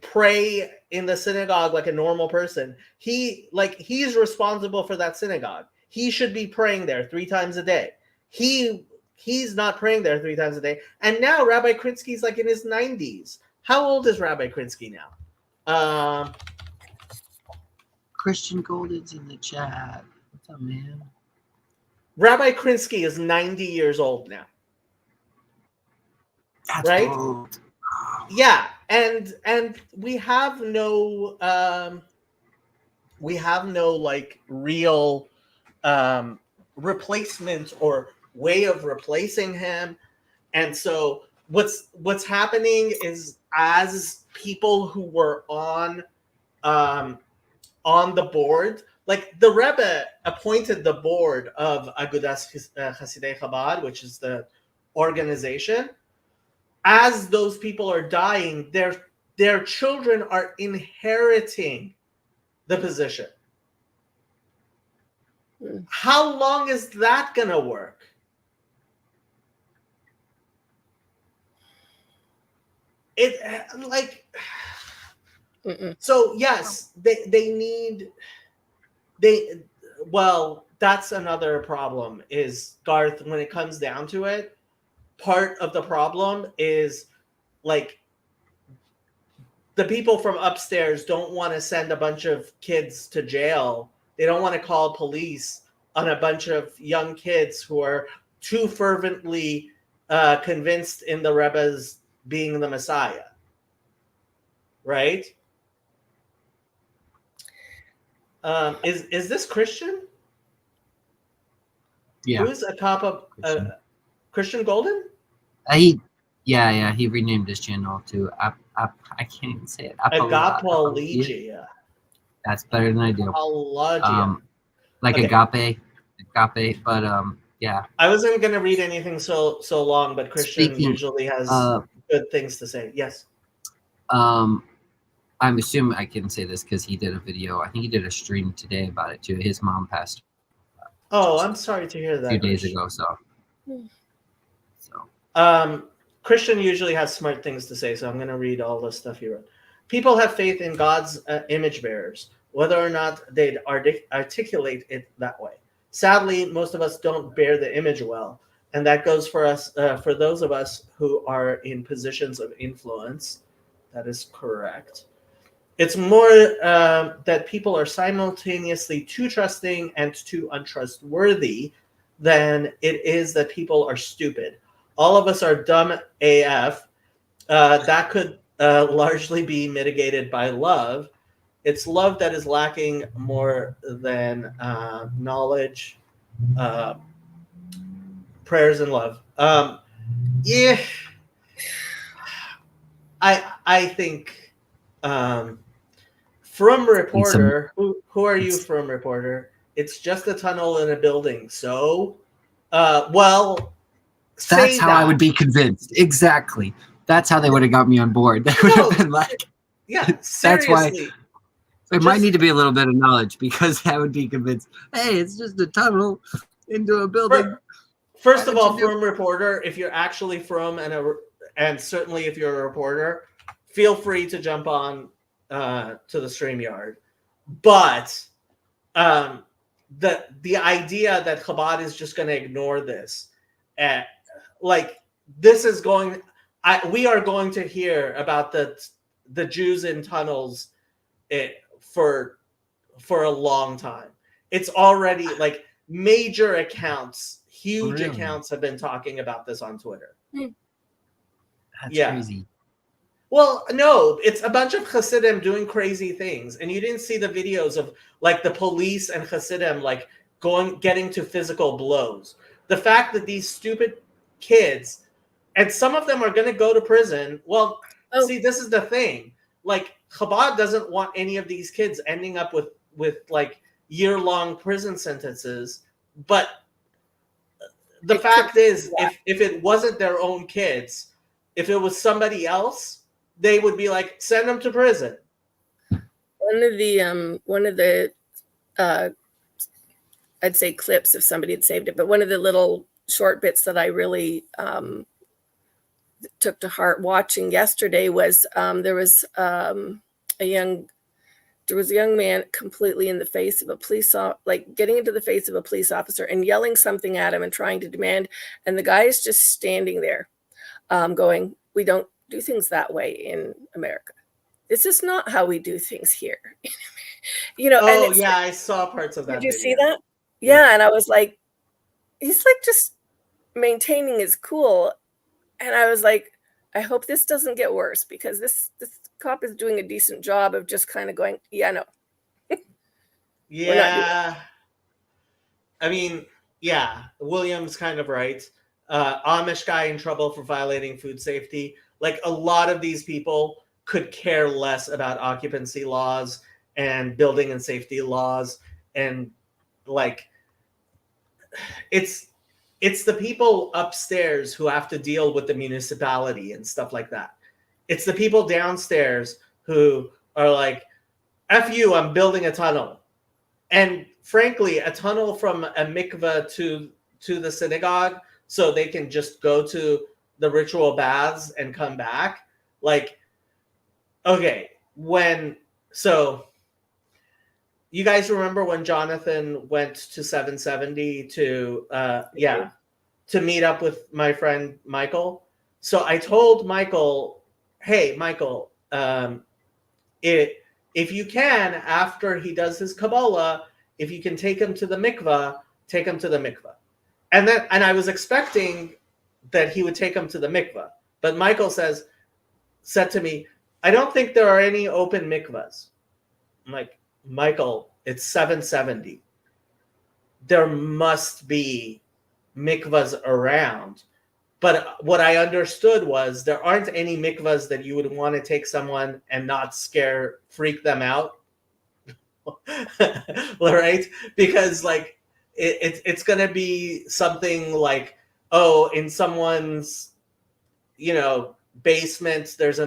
pray in the synagogue like a normal person. He's responsible for that synagogue. He should be praying there 3 times a day. He's not praying there 3 times a day. And now Rabbi Krinsky's like in his 90s. How old is Rabbi Krinsky now? Christian Golden's in the chat. What's up, man? Rabbi Krinsky is 90 years old now. That's right? Old. Yeah, and we have no like real replacement or way of replacing him. And so what's happening is, as people who were on the board, like the Rebbe appointed the board of Agudas Hasidei Chabad, which is the organization. As those people are dying, their children are inheriting the position. How long is that going to work? So yes, that's another problem is, Garth, when it comes down to it, part of the problem is like the people from upstairs don't want to send a bunch of kids to jail. They don't want to call police on a bunch of young kids who are too fervently convinced in the Rebbe's being the Messiah. Right? Is this Christian? Yeah. Who's a top of Christian Golden? He renamed his channel to I can't even say it. Apologia. That's better than I do. Okay. Agape, but yeah. I wasn't going to read anything so long, but Christian usually has good things to say. Yes. I'm assuming I can say this because he did a video. I think he did a stream today about it too. His mom passed. Oh, I'm sorry to hear that. A few days ago, so. Christian usually has smart things to say, so I'm going to read all the stuff he wrote. People have faith in God's image bearers, whether or not they'd articulate it that way. Sadly, most of us don't bear the image well, and that goes for us, for those of us who are in positions of influence. That is correct. It's more that people are simultaneously too trusting and too untrustworthy than it is that people are stupid. All of us are dumb AF. That could largely be mitigated by love. It's love that is lacking more than knowledge, prayers, and love. Yeah, I think from Reporter. Who are you from Reporter? It's just a tunnel in a building. So, well, that's how I would be convinced. Exactly. That's how they would have got me on board. They would have been like, yeah, seriously. There might need to be a little bit of knowledge because I would be convinced, hey, it's just a tunnel into a building. First of all, from reporter, if you're actually from and certainly if you're a reporter, feel free to jump on to the StreamYard. But the idea that Chabad is just going to ignore this, this is going. We are going to hear about the Jews in tunnels for a long time. It's already like major accounts, huge accounts have been talking about this on Twitter. That's crazy. Well, no, it's a bunch of Hasidim doing crazy things, and you didn't see the videos of like the police and Hasidim like getting to physical blows. The fact that these stupid kids, and some of them are going to go to prison. Well, see, this is the thing. Like Chabad doesn't want any of these kids ending up with like year-long prison sentences, but the fact is, if it wasn't their own kids, if it was somebody else, they would be like, send them to prison. One of the I'd say clips if somebody had saved it, but one of the little short bits that I really took to heart watching yesterday was there was a young man completely in the face of a police, like getting into the face of a police officer and yelling something at him and trying to demand. And the guy is just standing there going, we don't do things that way in America. This is not how we do things here. Oh, yeah, I saw parts of that. Did you see that? Yeah. And I was like, he's like just maintaining his cool. And I was like, I hope this doesn't get worse because this cop is doing a decent job of just kind of going, yeah, no. Yeah. I mean, yeah, William's kind of right. Amish guy in trouble for violating food safety. Like a lot of these people could care less about occupancy laws and building and safety laws. And like, it's the people upstairs who have to deal with the municipality and stuff like that. It's the people downstairs who are like, F you, I'm building a tunnel. And frankly, a tunnel from a mikveh to the synagogue so they can just go to the ritual baths and come back. Like, okay, so you guys remember when Jonathan went to 770 to meet up with my friend Michael? So I told Michael, hey, Michael, if you can, after he does his Kabbalah, if you can take him to the mikveh, take him to the mikveh. And I was expecting that he would take him to the mikveh. But Michael said to me, I don't think there are any open mikvahs. I'm like, Michael, it's 770. There must be mikvahs around. But what I understood was there aren't any mikvahs that you would want to take someone and not freak them out. Right? Because like it's going to be something like, oh, in someone's, basement, there's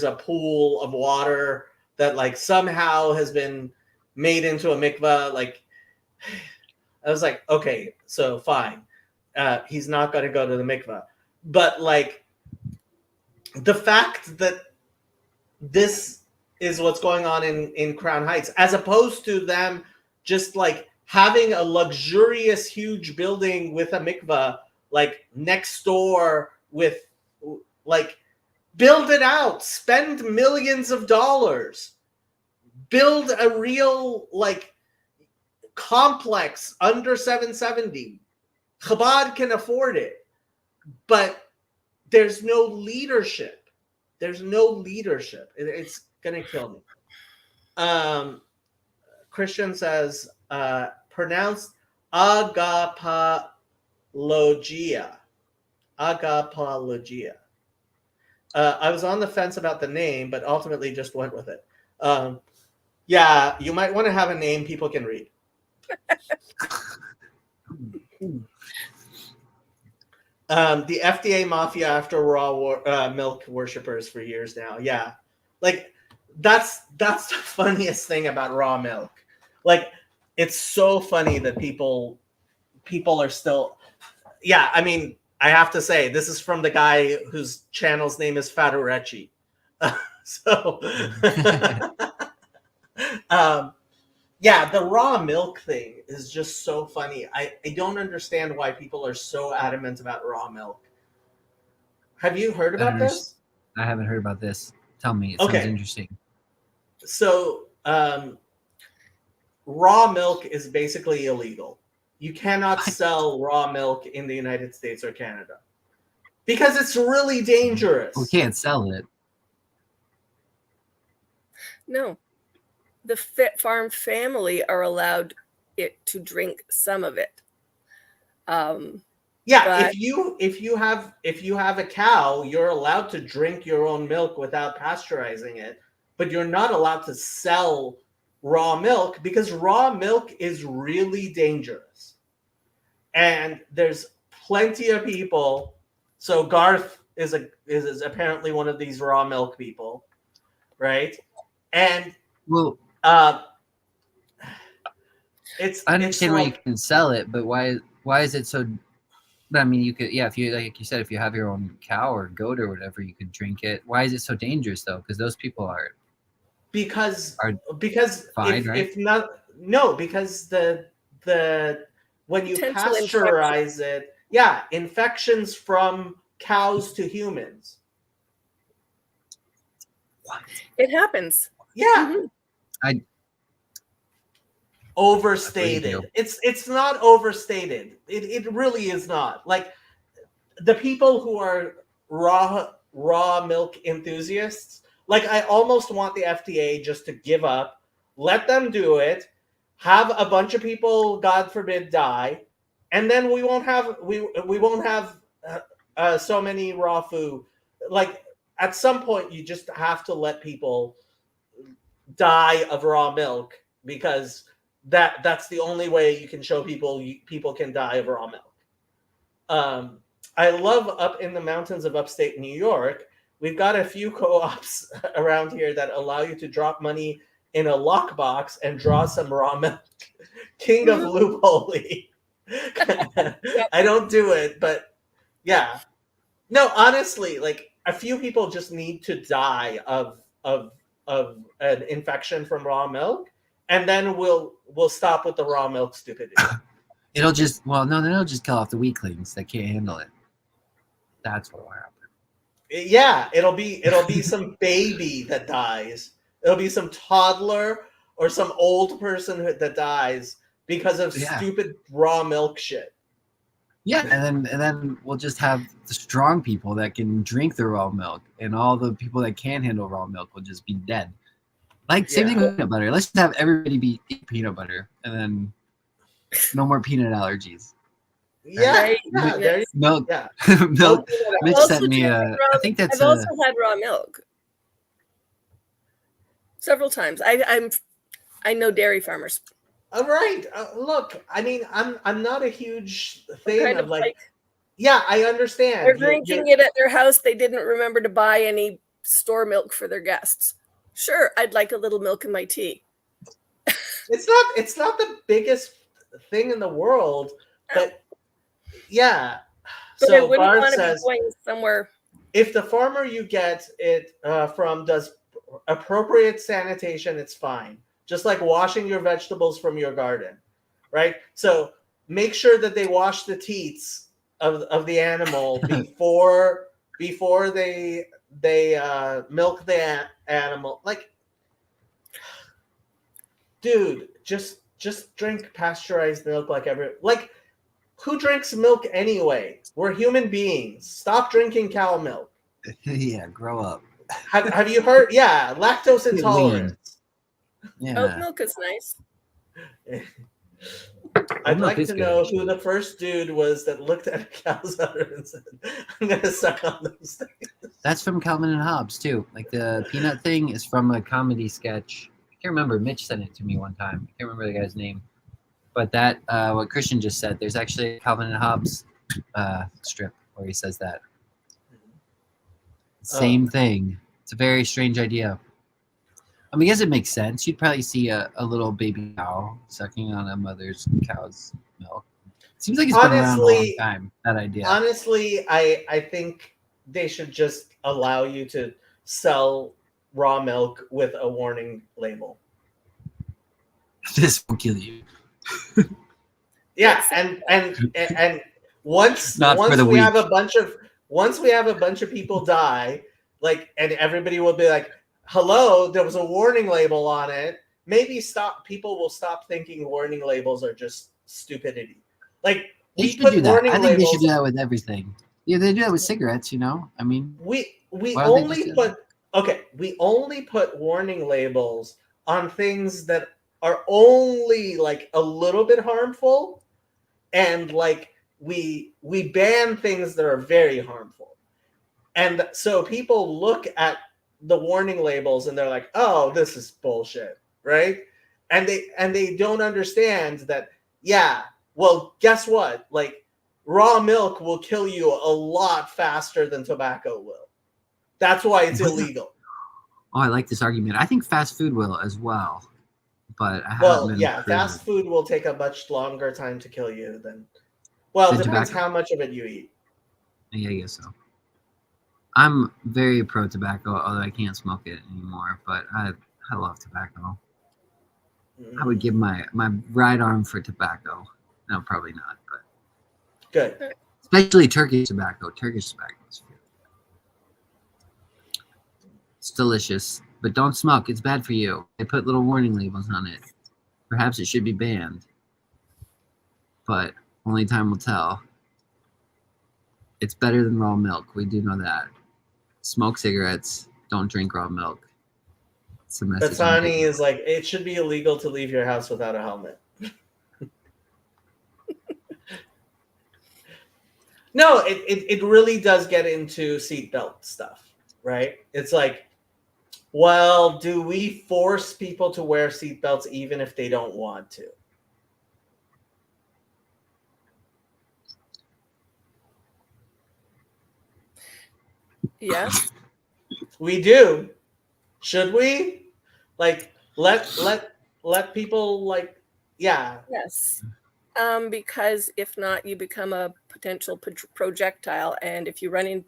a pool of water that like somehow has been made into a mikvah. Like, I was like, okay, so fine. He's not going to go to the mikvah. But like the fact that this is what's going on in Crown Heights, as opposed to them just like having a luxurious, huge building with a mikvah, like next door with like, build it out, spend millions of dollars, build a real like complex under 770. Chabad can afford it, but there's no leadership. There's no leadership. It's gonna kill me. Christian says, pronounced agapologia. Agapologia. I was on the fence about the name, but ultimately just went with it. Yeah, you might want to have a name people can read. The FDA mafia after raw milk worshippers for years now. Yeah, like that's the funniest thing about raw milk. Like, it's so funny that people are still. Yeah, I mean, I have to say, this is from the guy whose channel's name is Faturecci. So, yeah, the raw milk thing is just so funny. I don't understand why people are so adamant about raw milk. Have you heard about this? I haven't heard about this. Tell me. It Okay. sounds interesting. So, raw milk is basically illegal. You cannot sell raw milk in the United States or Canada because it's really dangerous. We can't sell it. No. The Fit Farm family are allowed it to drink some of it. Yeah, if you have a cow, you're allowed to drink your own milk without pasteurizing it, but you're not allowed to sell raw milk because raw milk is really dangerous. And there's plenty of people. So Garth is apparently one of these raw milk people, right? And well, it's I understand why you can sell it, but why is it so? I mean, you could, yeah, if you, like you said, if you have your own cow or goat or whatever, you could drink it. Why is it so dangerous though? Because those people are fine, right? If not, no, because the when you pasteurize it, yeah, infections from cows to humans. What? It happens. Yeah. Mm-hmm. Overstated. It's not overstated. It really is not. Like, the people who are raw milk enthusiasts, like, I almost want the FDA just to give up, let them do it, have a bunch of people, God forbid, die, and then we won't have so many raw food. Like, at some point, you just have to let people die of raw milk, because that's the only way you can show people can die of raw milk. I love up in the mountains of upstate New York, we've got a few co-ops around here that allow you to drop money in a lockbox and draw some raw milk. King of loopholy. I don't do it, but yeah. No, honestly, like, a few people just need to die of an infection from raw milk, and then we'll stop with the raw milk stupidity. It'll just it'll just kill off the weaklings that can't handle it. That's what will happen. Yeah, it'll be some baby that dies. It'll be some toddler or some old person that dies because of stupid raw milk shit. Yeah, and then we'll just have the strong people that can drink the raw milk, and all the people that can't handle raw milk will just be dead. Like, same thing with peanut butter. Let's just have everybody eat peanut butter, and then no more peanut allergies. Yeah, milk. Yeah. Milk. Mitch sent me I think that's. I've also had raw milk several times. I know dairy farmers. All right. Look, I mean, I'm not a huge fan of like. Yeah, I understand. They're drinking it at their house. They didn't remember to buy any store milk for their guests. Sure, I'd like a little milk in my tea. It's not the biggest thing in the world, but yeah. But so I wouldn't Bart want to says, be going somewhere. If the farmer you get it from does appropriate sanitation, it's fine. Just like washing your vegetables from your garden, right? So make sure that they wash the teats of the animal before they milk the animal. Like, dude, just drink pasteurized milk like who drinks milk anyway? We're human beings. Stop drinking cow milk. Yeah, grow up. Have you heard? Yeah, lactose intolerance. Yeah. Oat milk is nice. I'd like to know who the first dude was that looked at a cow's udder and said, "I'm gonna suck on those things." That's from Calvin and Hobbes too. Like, the peanut thing is from a comedy sketch. I can't remember. Mitch sent it to me one time. I can't remember the guy's name. But that what Christian just said, there's actually a Calvin and Hobbes strip where he says that. Same thing. It's a very strange idea. I mean, I guess it makes sense. You'd probably see a little baby cow sucking on a mother's cow's milk. It seems like it's been around a long time, that idea. Honestly, I think they should just allow you to sell raw milk with a warning label. This will kill you. Yeah, and once we have a bunch of people die, like, and everybody will be like, hello, there was a warning label on it. Maybe people will stop thinking warning labels are just stupidity. Like, they should do that. I think they should do that with everything. Yeah, they do that with cigarettes, I mean, we only put warning labels on things that are only like a little bit harmful, and like we ban things that are very harmful. And so people look at the warning labels and they're like, oh, this is bullshit, right? And they don't understand that, yeah, well, guess what? Like, raw milk will kill you a lot faster than tobacco will. That's why it's illegal. Oh, I like this argument. I think fast food will as well. But fast food will take a much longer time to kill you than it depends how much of it you eat. Yeah, I guess so. I'm very pro tobacco, although I can't smoke it anymore. But I love tobacco. I would give my right arm for tobacco. No, probably not. But good. Especially Turkish tobacco. Turkish tobacco is good. It's delicious, but don't smoke. It's bad for you. They put little warning labels on it. Perhaps it should be banned, but only time will tell. It's better than raw milk. We do know that. Smoke cigarettes. Don't drink raw milk. But Sani is like, it should be illegal to leave your house without a helmet. No, it really does get into seatbelt stuff, right? It's like, well, do we force people to wear seatbelts even if they don't want to? Yes. We do. Should we? Like, let people, like, yeah. Yes. Because if not, you become a potential projectile, and if you run into,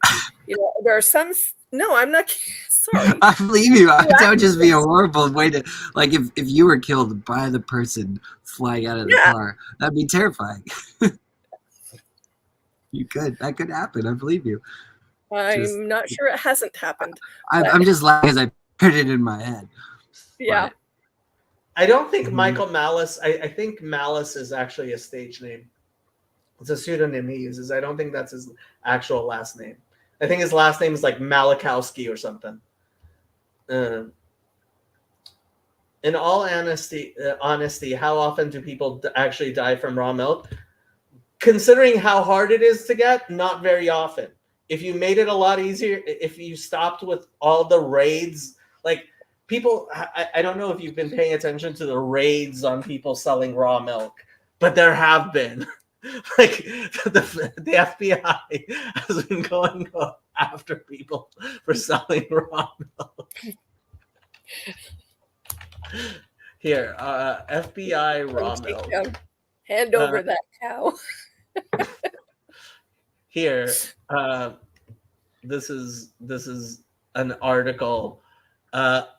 there are some. No, I'm not. Sorry. I believe you. That would just be a horrible way to, like, if you were killed by the person flying out of the car, that'd be terrifying. That could happen. I believe you. I'm not sure it hasn't happened. I'm just laughing because I put it in my head. Yeah. But I don't think Michael Malice. I think Malice is actually a stage name. It's a pseudonym he uses. I don't think that's his actual last name. I think his last name is like Malachowski or something. In all honesty, how often do people actually die from raw milk? Considering how hard it is to get, not very often. If you made it a lot easier, if you stopped with all the raids, like people, I don't know if you've been paying attention to the raids on people selling raw milk, but there have been. Like the FBI has been going after people for selling raw milk. Here, FBI raw milk. Hand over that cow. Here, this is an article.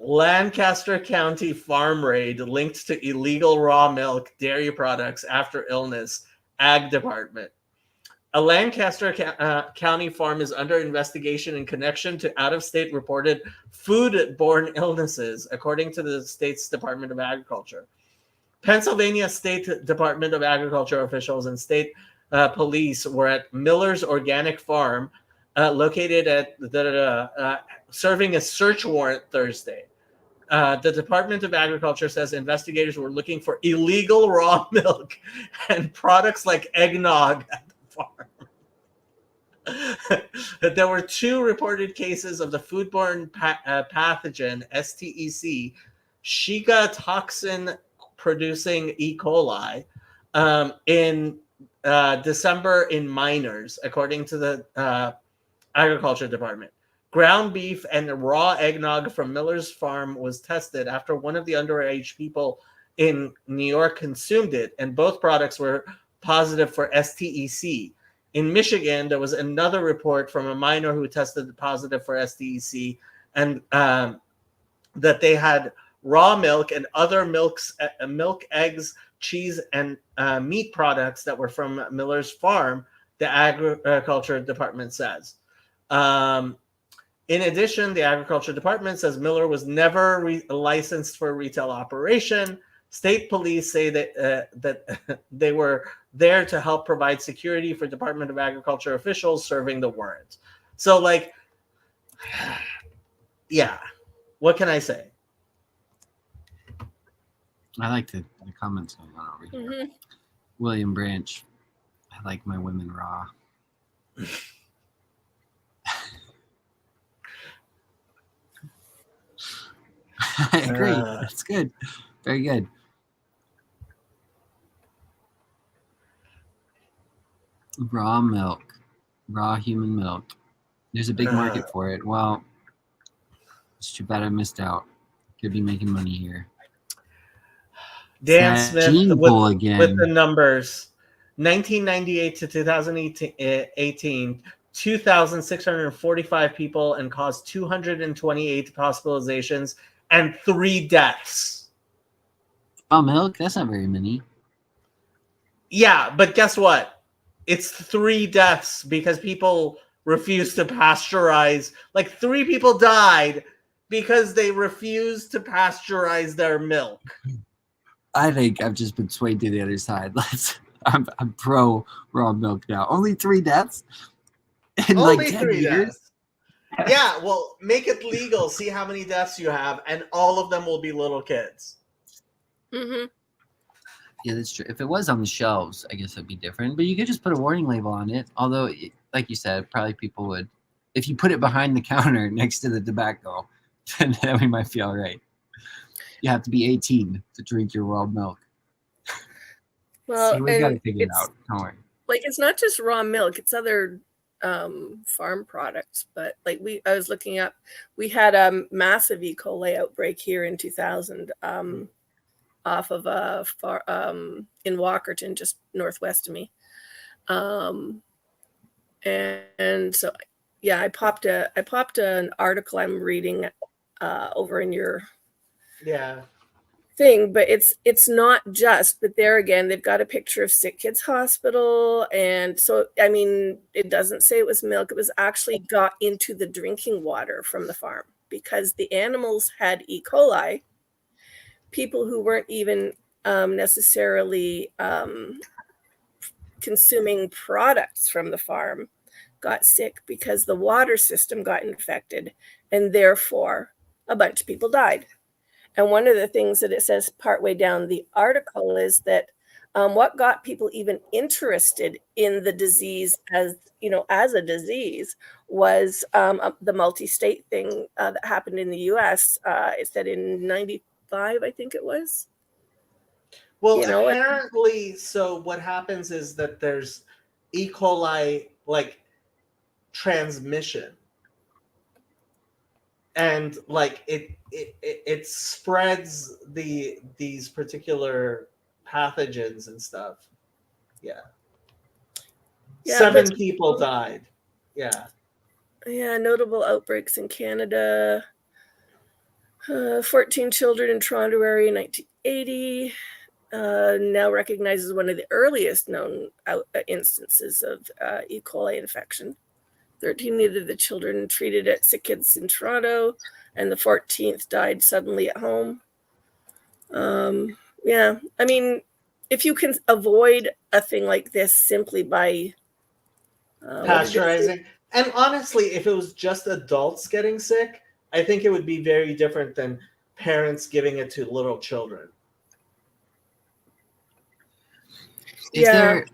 Lancaster County farm raid linked to illegal raw milk, dairy products after illness. Ag Department. A Lancaster County farm is under investigation in connection to out-of-state reported food-borne illnesses, according to the state's Department of Agriculture. Pennsylvania State Department of Agriculture officials and state police were at Miller's Organic Farm, located at serving a search warrant Thursday. The Department of Agriculture says investigators were looking for illegal raw milk and products like eggnog at the farm. There were 2 reported cases of the foodborne pathogen STEC, Shiga toxin producing E. coli, in December in minors, according to the agriculture department. Ground beef and raw eggnog from Miller's farm was tested after one of the underage people in New York consumed it, and both products were positive for STEC. In Michigan, there was another report from a minor who tested positive for STEC, and that they had raw milk and other milk, eggs, cheese, and meat products that were from Miller's farm, the agriculture department says. In addition, the agriculture department says Miller was never licensed for retail operation. State police say that they were there to help provide security for Department of Agriculture officials serving the warrant. So, like, yeah, what can I say? I like the comments going on over here. William Branch, I like my women raw. I agree. That's good. Very good. Raw milk. Raw human milk. There's a big market for it. Well, it's too bad I missed out. Could be making money here. Dan Smith with the numbers. 1998 to 2018, 2,645 people and caused 228 hospitalizations and 3 deaths. Oh, milk? That's not very many. Yeah, but guess what? It's 3 deaths because people refused to pasteurize. Like 3 people died because they refused to pasteurize their milk. I think I've just been swayed to the other side. I'm pro raw milk now. Only 3 deaths in Only like 10 3 years. Deaths. Yeah, well, make it legal. See how many deaths you have, and all of them will be little kids. Mm-hmm. Yeah, that's true. If it was on the shelves, I guess it'd be different. But you could just put a warning label on it. Although, like you said, probably people would. If you put it behind the counter next to the tobacco, then we might be all right. You have to be 18 to drink your raw milk. Well, see, we got to figure it out. Don't worry. Like, it's not just raw milk; it's other farm products. But like I was looking up, we had a massive E. coli outbreak here in 2000, off of a in Walkerton, just northwest of me. And so, yeah, I popped an article I'm reading over in your thing, but it's not just, but there again, they've got a picture of Sick Kids Hospital. And so, I mean, it doesn't say it was milk. It was actually got into the drinking water from the farm because the animals had E. coli. People who weren't even necessarily consuming products from the farm got sick because the water system got infected, and therefore a bunch of people died. And one of the things that it says partway down the article is that what got people even interested in the disease as a disease was the multi-state thing that happened in the U.S. It said in 95, I think it was. Well, apparently, so what happens is that there's E. coli like transmission. And like it spreads these particular pathogens and stuff. Yeah. 7 people died. Yeah. Yeah, notable outbreaks in Canada. 14 children in Toronto area in 1980. Now recognized as one of the earliest known instances of E. coli infection. 13 of the children treated at Sick Kids in Toronto, and the 14th died suddenly at home. Yeah, I mean, if you can avoid a thing like this simply by pasteurizing, and honestly, if it was just adults getting sick, I think it would be very different than parents giving it to little children. Is there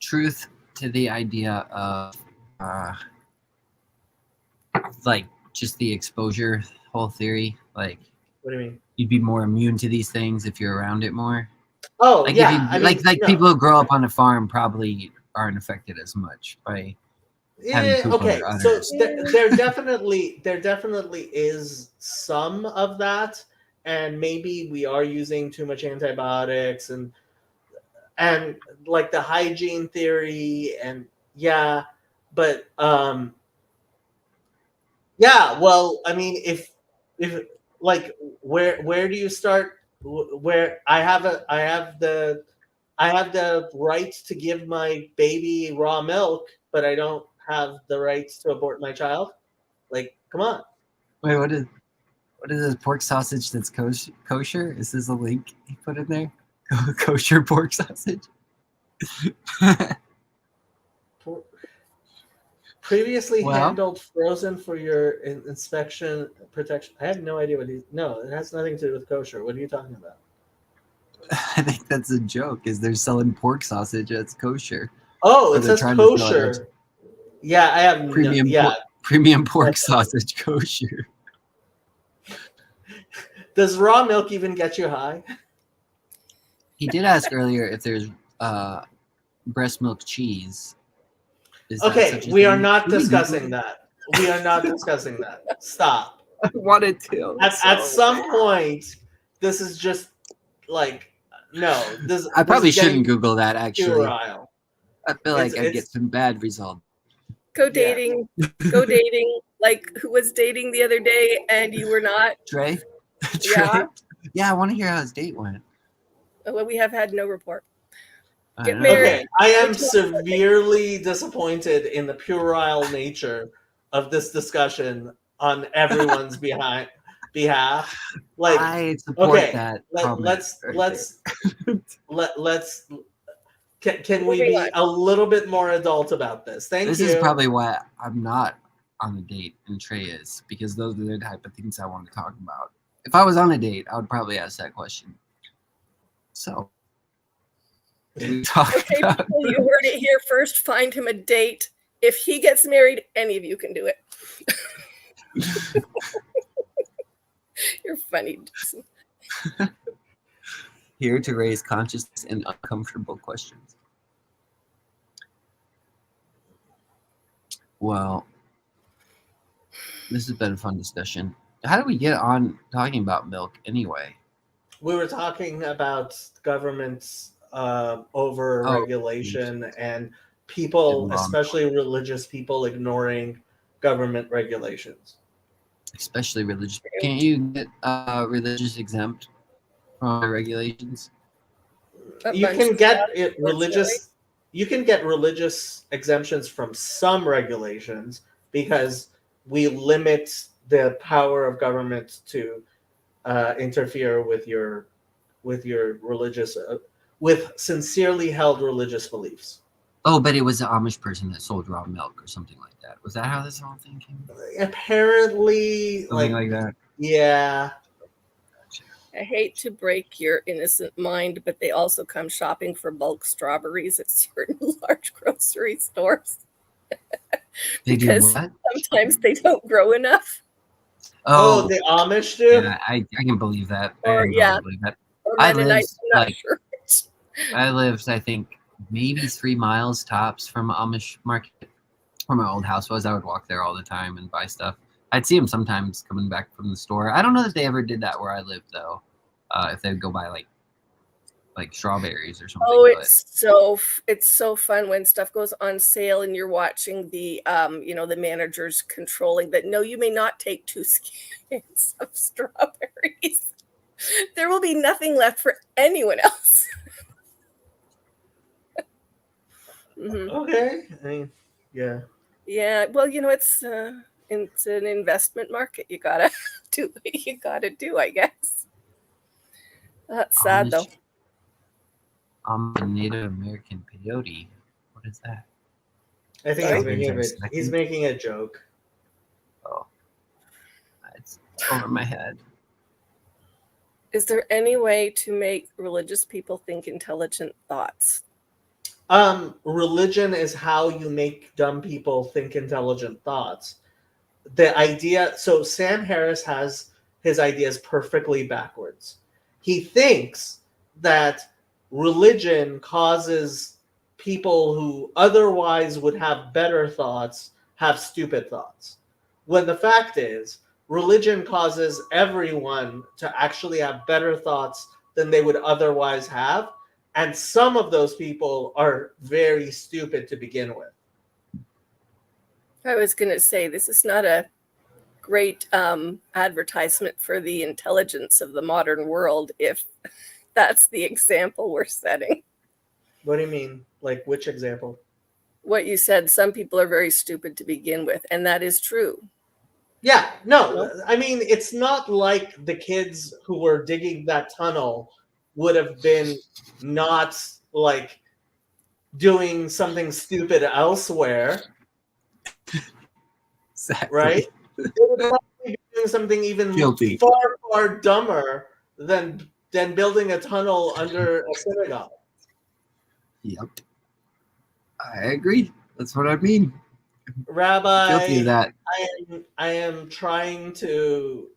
truth to the idea of like just the exposure whole theory? Like, what do you mean? You'd be more immune to these things if you're around it more? Oh, like yeah. if you I mean, like people who grow up on a farm probably aren't affected as much by having poop on okay. their So udders. there definitely is some of that, and maybe we are using too much antibiotics and like the hygiene theory, and yeah, but yeah. Well, I mean, if like where do you start? Where I have the right to give my baby raw milk, but I don't have the right to abort my child. Like, come on. Wait, what is this pork sausage that's kosher? Is this a link you put in there? Kosher pork sausage. Previously handled frozen for your inspection protection. I have no idea what he. No, it has nothing to do with kosher. What are you talking about? I think that's a joke. Is they're selling pork sausage that's kosher? Oh, it says kosher. Yeah, I have premium pork sausage kosher. Does raw milk even get you high? He did ask earlier if there's breast milk cheese. Okay, we are not discussing that. We are not discussing that. Stop. I wanted to. At some point, this is just like no. I probably shouldn't Google that. Actually, puerile. I feel like I'd get some bad results. Go dating. Go dating. Like who was dating the other day and you were not? Trey? Yeah. Yeah, I want to hear how his date went. Well, we have had no report. Get married. Okay, I am severely disappointed in the puerile nature of this discussion on everyone's behalf. Like, I support that. Let's. Can we be a little bit more adult about this? Thank you. This is probably why I'm not on a date and Trey is, because those are the type of things I want to talk about. If I was on a date, I would probably ask that question. So, okay, people, you heard it here first. Find him a date. If he gets married, any of you can do it. You're funny. Here to raise conscious and uncomfortable questions. Well, this has been a fun discussion. How did we get on talking about milk anyway? We were talking about government's over regulation and people, especially religious people, ignoring government regulations. Especially religious. Can't you get religious exempt from the regulations? You can get religious. You can get religious exemptions from some regulations because we limit the power of government to interfere with your religious, with sincerely held religious beliefs. Oh, but it was an Amish person that sold raw milk or something like that. Was that how this whole thing came? Apparently, something like that. Yeah. I hate to break your innocent mind, but they also come shopping for bulk strawberries at certain large grocery stores. They do what? Sometimes they don't grow enough. Oh, the Amish do? Yeah, I can believe that. Or, believe that. I lived, I think, maybe 3 miles tops from Amish market, where my old house was. I would walk there all the time and buy stuff. I'd see them sometimes coming back from the store. I don't know that they ever did that where I lived, though. If they would go buy like strawberries or something. Oh, it's so fun when stuff goes on sale and you're watching the the managers controlling that. No, you may not take 2 skins of strawberries. There will be nothing left for anyone else. Mm-hmm. Okay. I mean, yeah. Yeah. Well, it's an investment market. You gotta do what you gotta do, I guess. That's sad though. I'm a Native American peyote. What is that? I think he's making a joke. Oh, it's over my head. Is there any way to make religious people think intelligent thoughts? Religion is how you make dumb people think intelligent thoughts. The idea, so Sam Harris has his ideas perfectly backwards. He thinks that religion causes people who otherwise would have better thoughts have stupid thoughts. When the fact is, religion causes everyone to actually have better thoughts than they would otherwise have. And some of those people are very stupid to begin with. I was going to say, this is not a great advertisement for the intelligence of the modern world if that's the example we're setting. What do you mean? Like which example? What you said, some people are very stupid to begin with, and that is true. Yeah, no, I mean, it's not like the kids who were digging that tunnel would have been not like doing something stupid elsewhere. Exactly. Right? They would probably be doing something even Guilty. far dumber than building a tunnel under a synagogue. Yep. I agree. That's what I mean. Rabbi, Guilty of that. I am trying to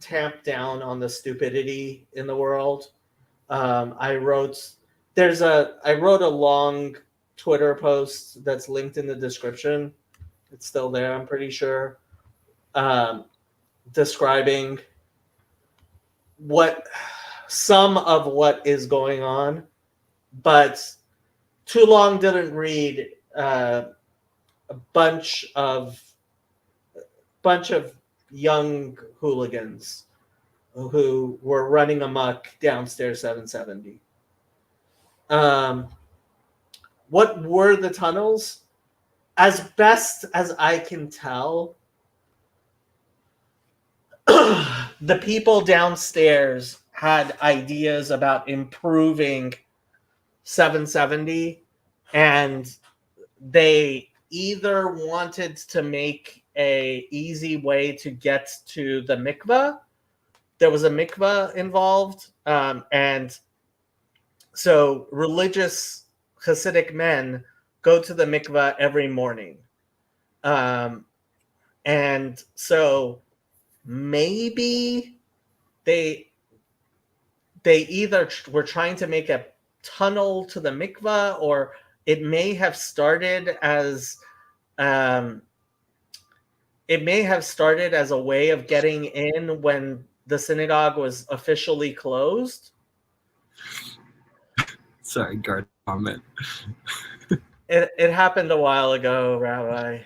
tamp down on the stupidity in the world. I wrote a long Twitter post that's linked in the description. It's still there, I'm pretty sure. Describing some of what is going on, but Too Long didn't read a bunch of young hooligans who were running amok downstairs 770. What were the tunnels? As best as I can tell, the people downstairs had ideas about improving 770, and they either wanted to make a easy way to get to the mikveh. There was a mikveh involved, and so religious Hasidic men go to the mikveh every morning. And so maybe they either were trying to make a tunnel to the mikveh, or it may have started as a way of getting in when the synagogue was officially closed. Sorry, guard comment. It happened a while ago, Rabbi.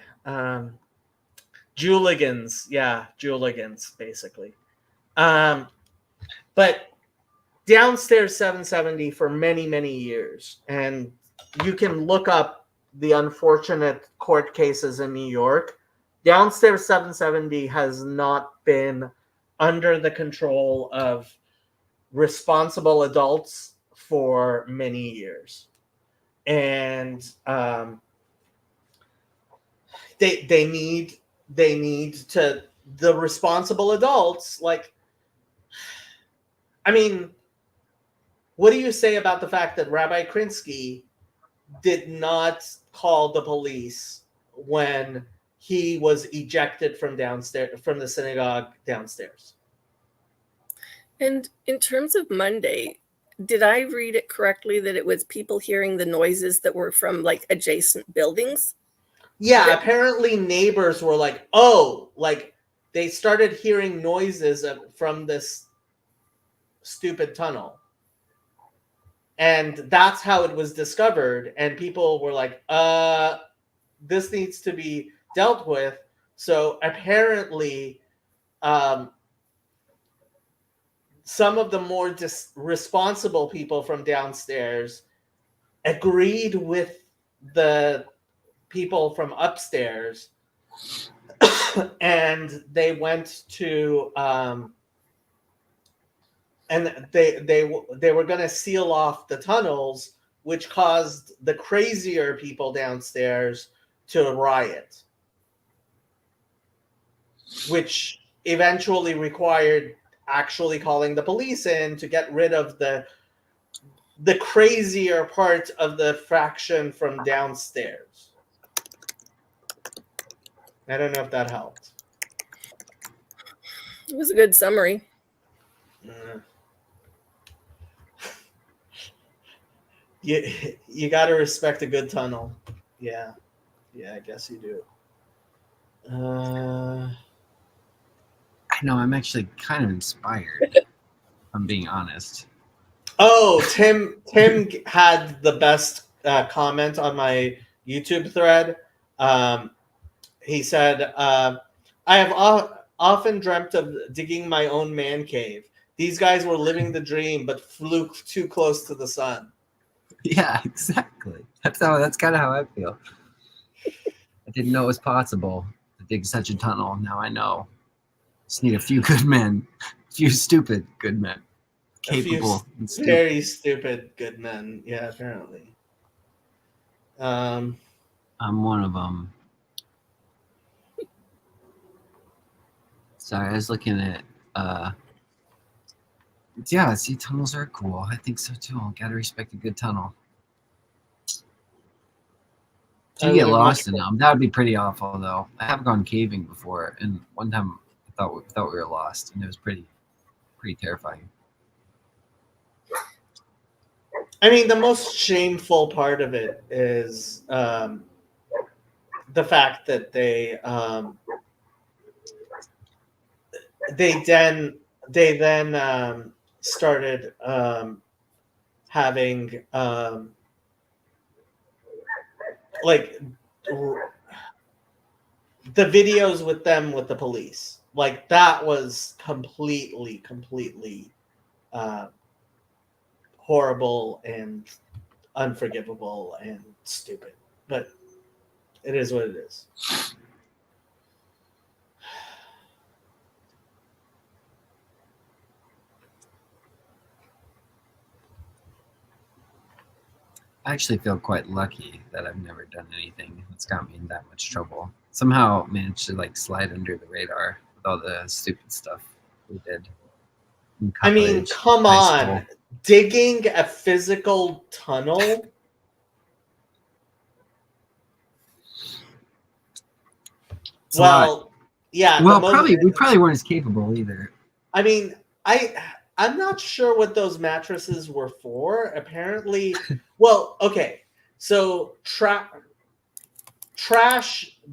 Juligans, basically. But downstairs 770 for many, many years. And you can look up the unfortunate court cases in New York. Downstairs 770 has not been under the control of responsible adults for many years. And they need to, the responsible adults, like, I mean, what do you say about the fact that Rabbi Krinsky did not call the police when he was ejected from the synagogue downstairs? And in terms of Monday, did I read it correctly that it was people hearing the noises that were from like adjacent buildings? Yeah, apparently neighbors were like, oh, like they started hearing noises from this stupid tunnel. And that's how it was discovered. And people were like, this needs to be dealt with. So apparently, some of the more responsible people from downstairs agreed with the people from upstairs, and they went to and they were going to seal off the tunnels, which caused the crazier people downstairs to riot, which eventually required actually calling the police in to get rid of the crazier part of the fraction from downstairs. I don't know if that helped. It was a good summary. Uh, you got to respect a good tunnel. Yeah, I guess you do. I know. I'm actually kind of inspired. If I'm being honest. Oh, Tim had the best comment on my YouTube thread. He said, "I have often dreamt of digging my own man cave. These guys were living the dream, but flew too close to the sun." Yeah, exactly. That's kind of how I feel. I didn't know it was possible to dig such a tunnel. Now I know. Just need a few good men, a few stupid good men, capable and stupid. Very stupid good men. Yeah, apparently. I'm one of them. Sorry, I was looking at. Yeah, see, tunnels are cool. I think so too. Gotta respect a good tunnel. You get lost in them. That would be pretty awful, though. I have gone caving before, and one time I thought we were lost, and it was pretty terrifying. I mean, the most shameful part of it is the fact that they then started having like the videos with them with the police. Like that was completely horrible and unforgivable and stupid. But it is what it is. I actually feel quite lucky that I've never done anything that's got me in that much trouble. Somehow managed to like slide under the radar with all the stupid stuff we did. I mean, come on. Digging a physical tunnel? Well, yeah. Well, we probably weren't as capable either. I mean, I'm not sure what those mattresses were for. Apparently, well, okay. So trash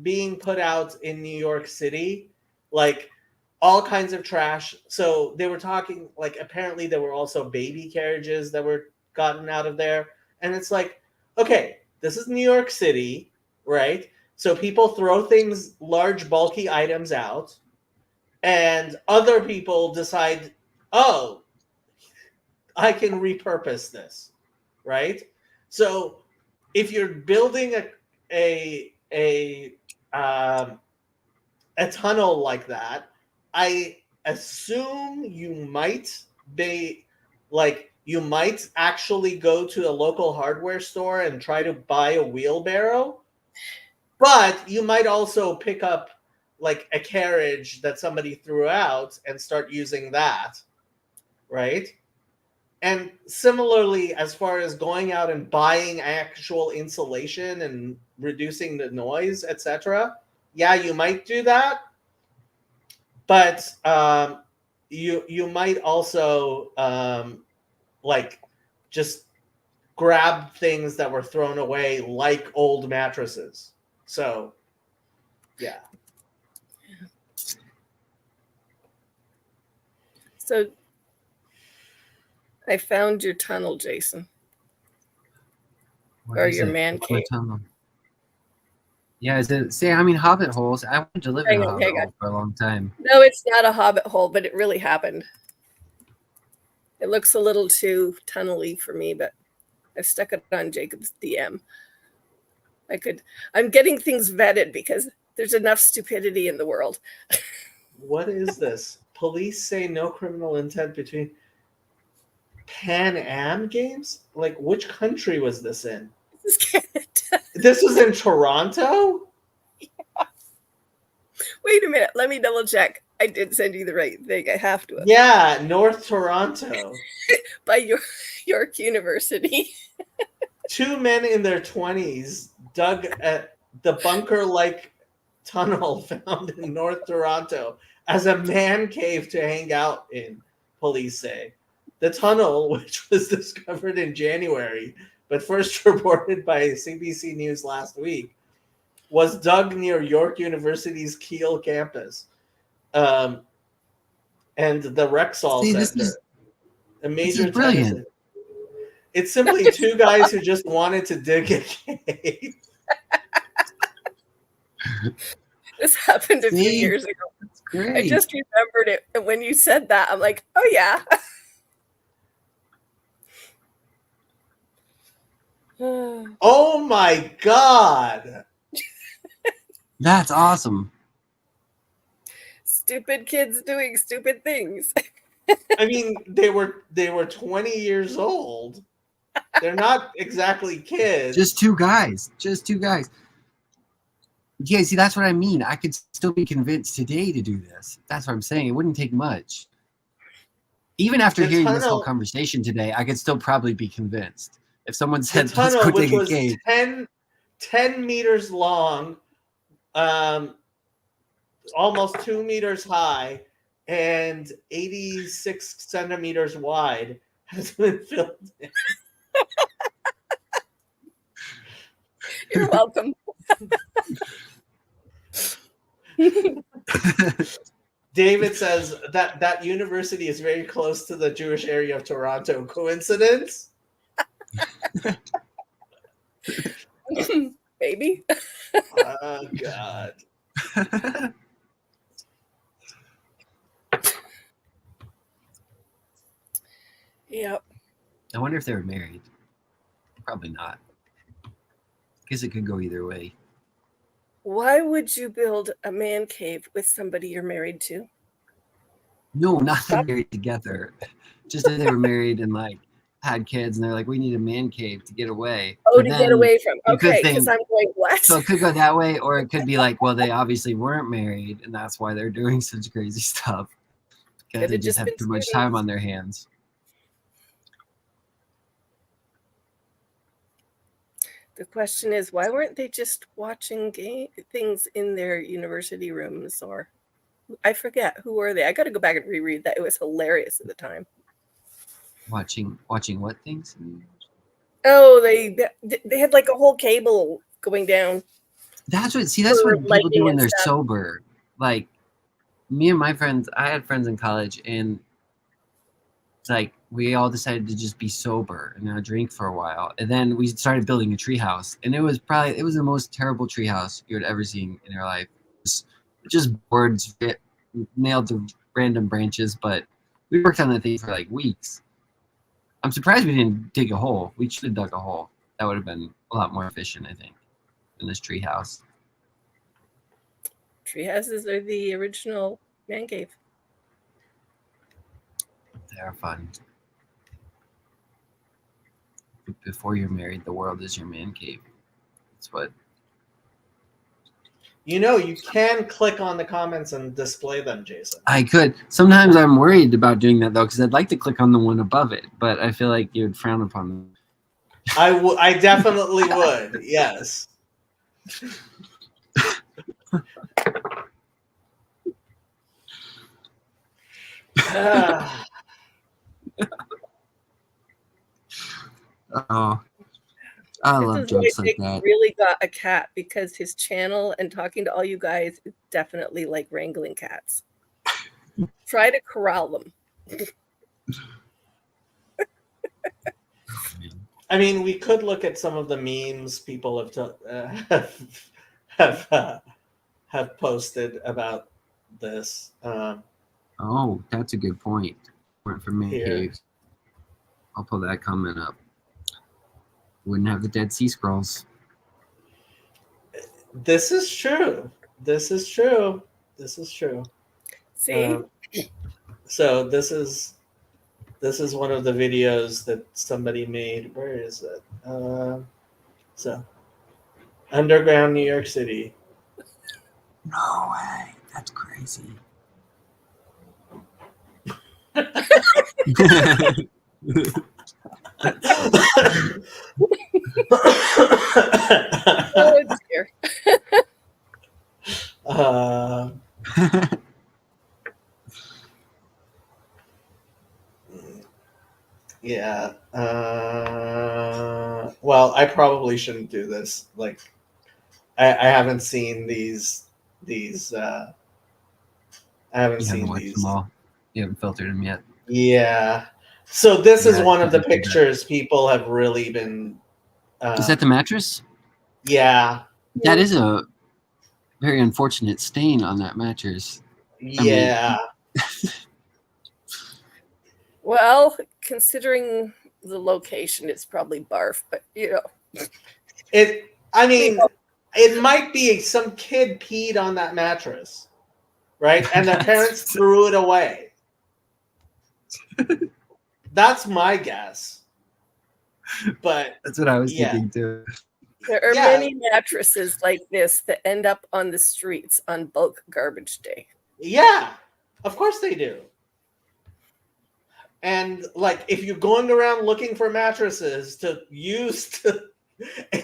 being put out in New York City, like all kinds of trash. So they were talking like apparently there were also baby carriages that were gotten out of there. And it's like, okay, this is New York City, right? So people throw things, large, bulky items out, and other people decide, oh, I can repurpose this, right? So if you're building a tunnel like that, I assume you might be like you might actually go to a local hardware store and try to buy a wheelbarrow, but you might also pick up like a carriage that somebody threw out and start using that, right? And similarly, as far as going out and buying actual insulation and reducing the noise, etc., yeah, you might do that, but you might also like just grab things that were thrown away, like old mattresses. So, yeah. So I found your tunnel, Jason. Or your man cave. Yeah, is it? See, I mean, hobbit holes. I wanted to live in a hobbit hole for a long time. No, it's not a hobbit hole, but it really happened. It looks a little too tunnely for me, but I stuck it on Jacob's DM. I'm getting things vetted because there's enough stupidity in the world. What is this? Police say no criminal intent between Pan Am Games? Like, which country was this in? This is Canada. This was in Toronto? Yeah. Wait a minute. Let me double check. I did send you the right thing. I have to. Yeah, North Toronto. By York University. 2 men in their 20s dug at the bunker-like tunnel found in North Toronto as a man cave to hang out in. police say. The tunnel, which was discovered in January, but first reported by CBC News last week, was dug near York University's Kiel campus. And the Rexall Center, a major tennis. It's simply two guys who just wanted to dig a cave. This happened a few years ago. That's great. I just remembered it. And when you said that, I'm like, oh, yeah. Oh, my God. That's awesome. Stupid kids doing stupid things. I mean, they were 20 years old. They're not exactly kids. Just two guys. Yeah, see, that's what I mean. I could still be convinced today to do this. That's what I'm saying. It wouldn't take much. Even after hearing this whole conversation today, I could still probably be convinced. If someone said, the tunnel, let's go which dig a was cave. 10 meters long, almost 2 meters high, and 86 centimeters wide, has been filled in. You're welcome. David says that university is very close to the Jewish area of Toronto. Coincidence? Maybe. Oh, God. Yep. I wonder if they were married. Probably not. I guess it could go either way. Why would you build a man cave with somebody you're married to? No, not that married together. Just that they were married and like had kids, and they're like, we need a man cave to get away. Oh, to get away from. Okay, because I'm going, what? So it could go that way, or it could be like, well, they obviously weren't married, and that's why they're doing such crazy stuff. Because they just have too much time on their hands. The question is, why weren't they just watching things in their university rooms? Or I forget, who were they? I got to go back and reread that. It was hilarious at the time. Watching what things? Oh, they had like a whole cable going down. That's what people do when they're sober. Like me and my friends, I had friends in college, and it's like we all decided to just be sober and not drink for a while. And then we started building a treehouse, and it was the most terrible treehouse you had ever seen in your life. Just boards nailed to random branches, but we worked on that thing for like weeks. I'm surprised we didn't dig a hole. We should have dug a hole. That would have been a lot more efficient, I think, than this treehouse. Treehouses are the original man cave. They are fun. Before you're married, the world is your man cave. That's what. You know, you can click on the comments and display them, Jason. I could. Sometimes I'm worried about doing that, though, because I'd like to click on the one above it, but I feel like you would frown upon them. I definitely would, yes. Oh, I love jokes like that. Really got a cat because his channel and talking to all you guys is definitely like wrangling cats. Try to corral them. I mean, we could look at some of the memes people have posted about this. Oh, that's a good point. For man caves. I'll pull that comment up. Wouldn't have the Dead Sea Scrolls. This is true. See? So this is one of the videos that somebody made. Where is it? So underground New York City. No way. That's crazy. Oh, dear. Yeah. Well, I probably shouldn't do this. Like, I haven't seen these. I haven't You haven't seen watched them these. all. You haven't filtered them yet. Yeah. So this is Yeah, one of the you did that. pictures people have really been. Is that the mattress? Yeah. That is a very unfortunate stain on that mattress. Yeah. Well, considering the location, it's probably barf, but I mean, it might be some kid peed on that mattress, right? And their parents threw it away. That's my guess. But that's what I was thinking too. There are many mattresses like this that end up on the streets on bulk garbage day. Yeah, of course they do. And like, if you're going around looking for mattresses to use to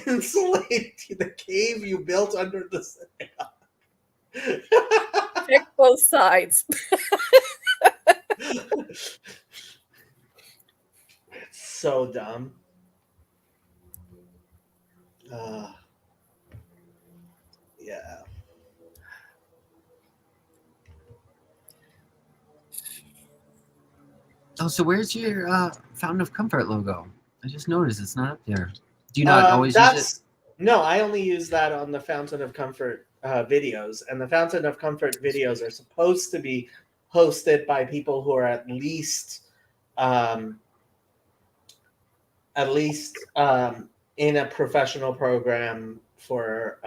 insulate the cave you built under the sand, check both sides. It's so dumb. Yeah. Oh, so where's your Fountain of Comfort logo? I just noticed it's not up there. Do you not always use it? No, I only use that on the Fountain of Comfort videos, and the Fountain of Comfort videos are supposed to be hosted by people who are at least in a professional program for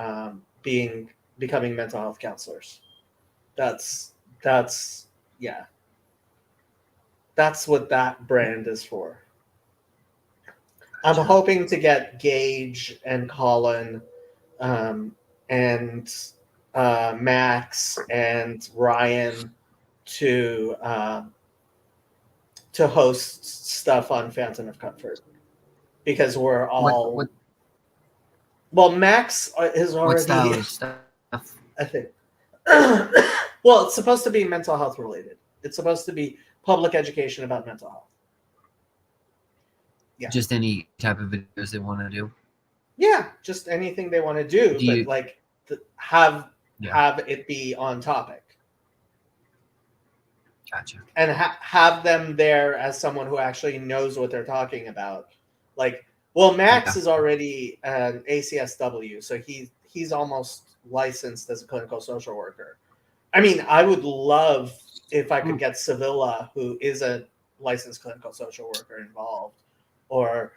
becoming mental health counselors. That's yeah. That's what that brand is for. I'm hoping to get Gage and Colin and Max and Ryan to host stuff on Fountain of Comfort, because we're all well, Max is already. What style of stuff? I think. Well, it's supposed to be mental health related. It's supposed to be public education about mental health. Yeah. Just any type of videos they want to do. Yeah, just anything they want to do, but like have it be on topic. Gotcha. And have them there as someone who actually knows what they're talking about. Like, well, Max is already an ACSW, so he's almost licensed as a clinical social worker. I mean, I would love if I could get Sevilla, who is a licensed clinical social worker, involved, or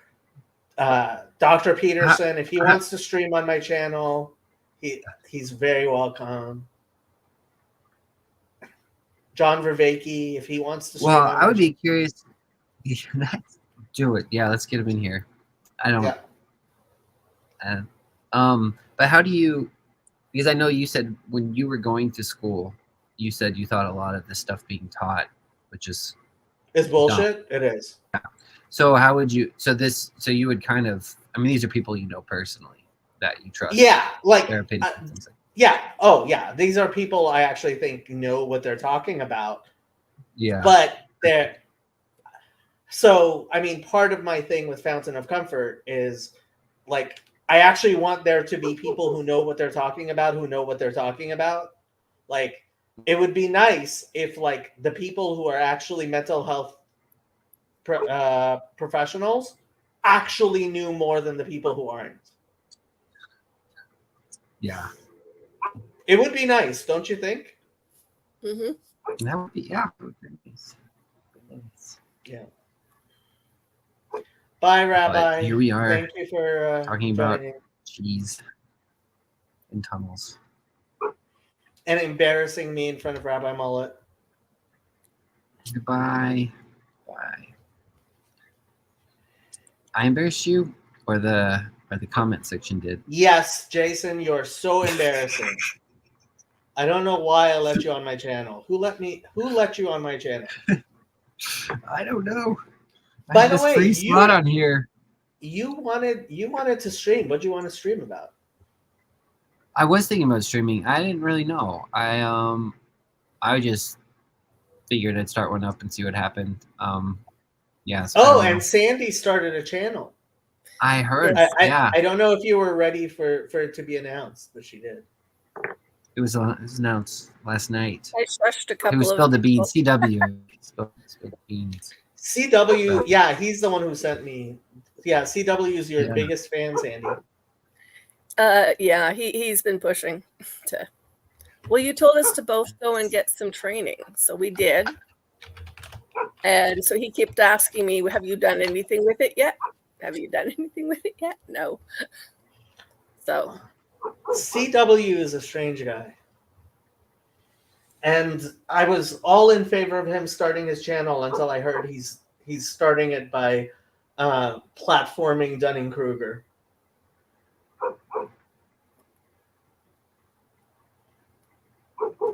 Dr. Peterson, if he wants to stream on my channel, he's very welcome. John Vervaeke, if he wants to stream on I would be curious. Do it. Yeah, let's get him in here. I don't. Yeah. But how do you? Because I know you said when you were going to school, you said you thought a lot of the stuff being taught, which is bullshit. Dumb. It is. Yeah. So how would you? So you would kind of. I mean, these are people you know personally that you trust. Yeah, like their opinions. Yeah. Oh, yeah. These are people I actually think know what they're talking about. Yeah. But they're. So, I mean, part of my thing with Fountain of Comfort is, like, I actually want there to be people who know what they're talking about, Like, it would be nice if, like, the people who are actually mental health professionals actually knew more than the people who aren't. Yeah. It would be nice, don't you think? Mm-hmm. That would be, yeah. Yeah. Bye, Rabbi. But here we are. Thank you for talking about cheese and tunnels. And embarrassing me in front of Rabbi Mullet. Goodbye. Bye. I embarrassed you, or the comment section did? Yes, Jason, you're so embarrassing. I don't know why I let you on my channel. Who let you on my channel? I don't know. By the way, free slot on here. You wanted to stream. What do you want to stream about? I was thinking about streaming. I didn't really know. I just figured I'd start one up and see what happened. Yeah. Oh, and Sandy started a channel. I heard. Yeah. I don't know if you were ready for it to be announced, but she did. It was announced last night. I shushed a couple Who spilled the beans? CW spilled the beans. CW, yeah, he's the one who sent me. Yeah, CW is your biggest fan, Sandy. Yeah, he's been pushing to. Well, you told us to both go and get some training, so we did. And so he kept asking me, "Have you done anything with it yet? Have you done anything with it yet?" No. So CW is a strange guy. And I was all in favor of him starting his channel until I heard he's starting it by platforming Dunning-Kruger.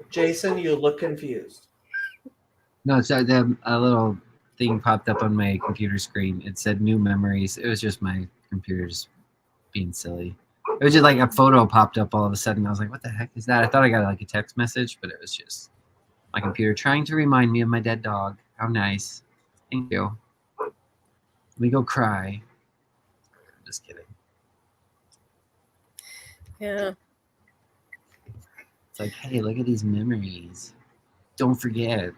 Jason, you look confused. No, it's a little thing popped up on my computer screen. It said new memories. It was just my computer's being silly. It was just like a photo popped up all of a sudden. I was like, what the heck is that? I thought I got like a text message, but it was just my computer trying to remind me of my dead dog. How nice. Thank you. Let me go cry. I'm just kidding. yeah. It's like, hey, look at these memories. Don't forget.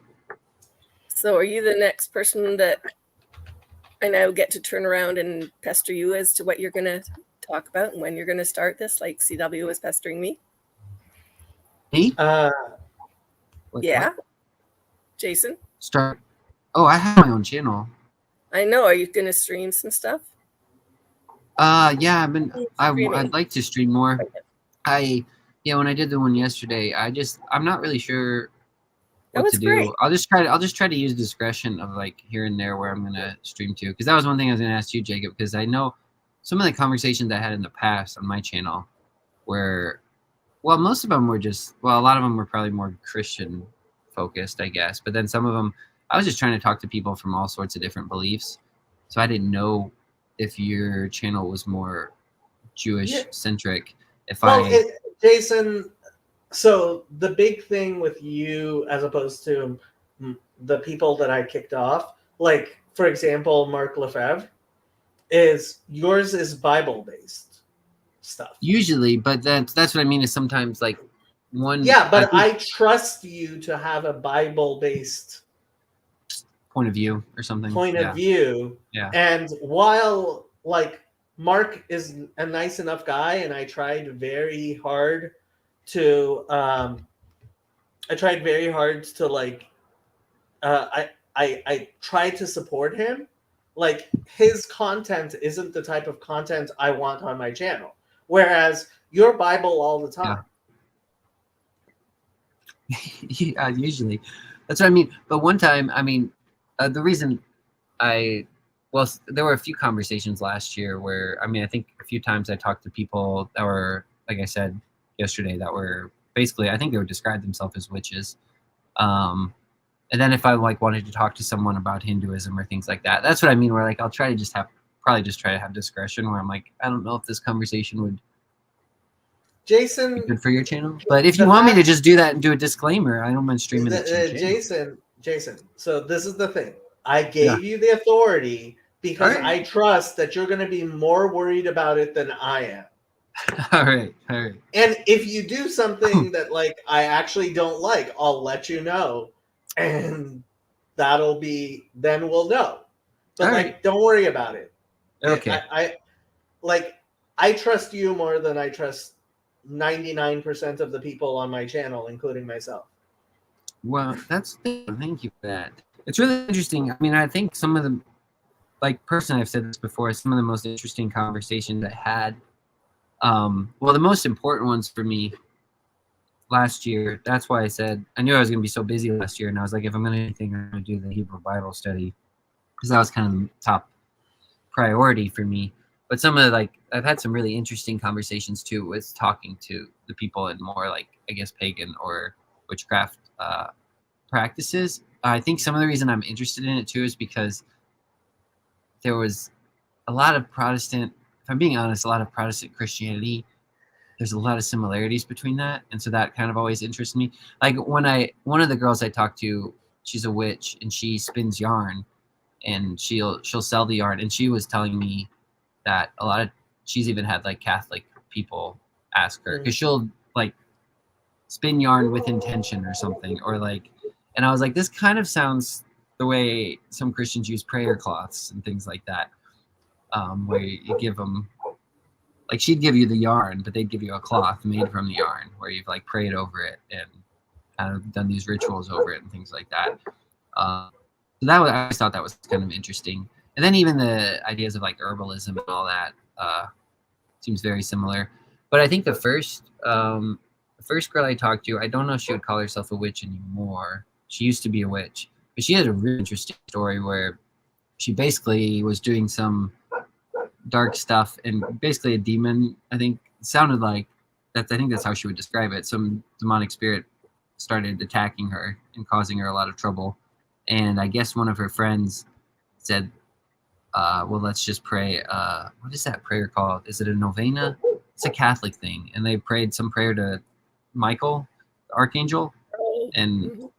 So are you the next person that I now get to turn around and pester you as to what you're going to talk about and when you're going to start this, like CW is pestering me? Me? Yeah. What? Jason? Start. Oh, I have my own channel. I know. Are you going to stream some stuff? Yeah, I'd like to stream more. When I did the one yesterday, I'm not really sure what to do. Great. I'll just try to use discretion of like here and there where I'm gonna stream to, because that was one thing I was gonna ask you, Jacob, because I know some of the conversations I had in the past on my channel where, well, most of them were a lot of them were probably more Christian focused, I guess, but then some of them I was just trying to talk to people from all sorts of different beliefs, so I didn't know if your channel was more Jewish centric. Jason, so the big thing with you as opposed to the people that I kicked off, like for example Mark Lefebvre, is yours is Bible based stuff usually, but that's what I mean is sometimes like one. Yeah, but I trust you to have a Bible based point of view or something. Yeah. And while like Mark is a nice enough guy, and I tried very hard to like I tried to support him. Like his content isn't the type of content I want on my channel, whereas your Bible all the time. Yeah, usually that's what I mean. But one time, I mean, the reason there were a few conversations last year where, I mean, I think a few times I talked to people that were, like I said yesterday, that were basically, I think they would describe themselves as witches. And then if I like wanted to talk to someone about Hinduism or things like that, that's what I mean, where like I'll try to probably try to have discretion, where I'm like, I don't know if this conversation would be good for your channel. But if you want me to just do that and do a disclaimer, I don't mind streaming it to Jason, so this is the thing. I gave you the authority because I trust that you're going to be more worried about it than I am. All right. And if you do something that like I actually don't like, I'll let you know, and then we'll know. But don't worry about it. Okay. I trust you more than I trust 99% of the people on my channel, including myself. Well, thank you for that. It's really interesting. I mean, I think some of the, like, personally, I've said this before, some of the most interesting conversations I had, the most important ones for me last year, that's why I said, I knew I was going to be so busy last year, and I was like, if I'm going to do anything, I'm going to do the Hebrew Bible study, because that was kind of the top priority for me. But some of I've had some really interesting conversations too with talking to the people in more like, I guess, pagan or witchcraft practices. I think some of the reason I'm interested in it too is because there was a lot of Protestant, if I'm being honest, a lot of Protestant Christianity. There's a lot of similarities between that. And so that kind of always interests me. Like one of the girls I talked to, she's a witch and she spins yarn. and she'll sell the yarn. And she was telling me that she's even had like Catholic people ask her, because she'll like spin yarn with intention or something, or like, and I was like, this kind of sounds the way some Christians use prayer cloths and things like that, where you give them, like she'd give you the yarn, but they'd give you a cloth made from the yarn where you've like prayed over it and kind of done these rituals over it and things like that. So that I always thought that was kind of interesting. And then even the ideas of like herbalism and all that seems very similar. But I think the first girl I talked to, I don't know if she would call herself a witch anymore. She used to be a witch, but she had a really interesting story where she basically was doing some dark stuff, and basically a demon, I think, sounded like that. I think that's how she would describe it. Some demonic spirit started attacking her and causing her a lot of trouble. And I guess one of her friends said, well, let's just pray. What is that prayer called? Is it a novena? It's a Catholic thing. And they prayed some prayer to Michael, the archangel, and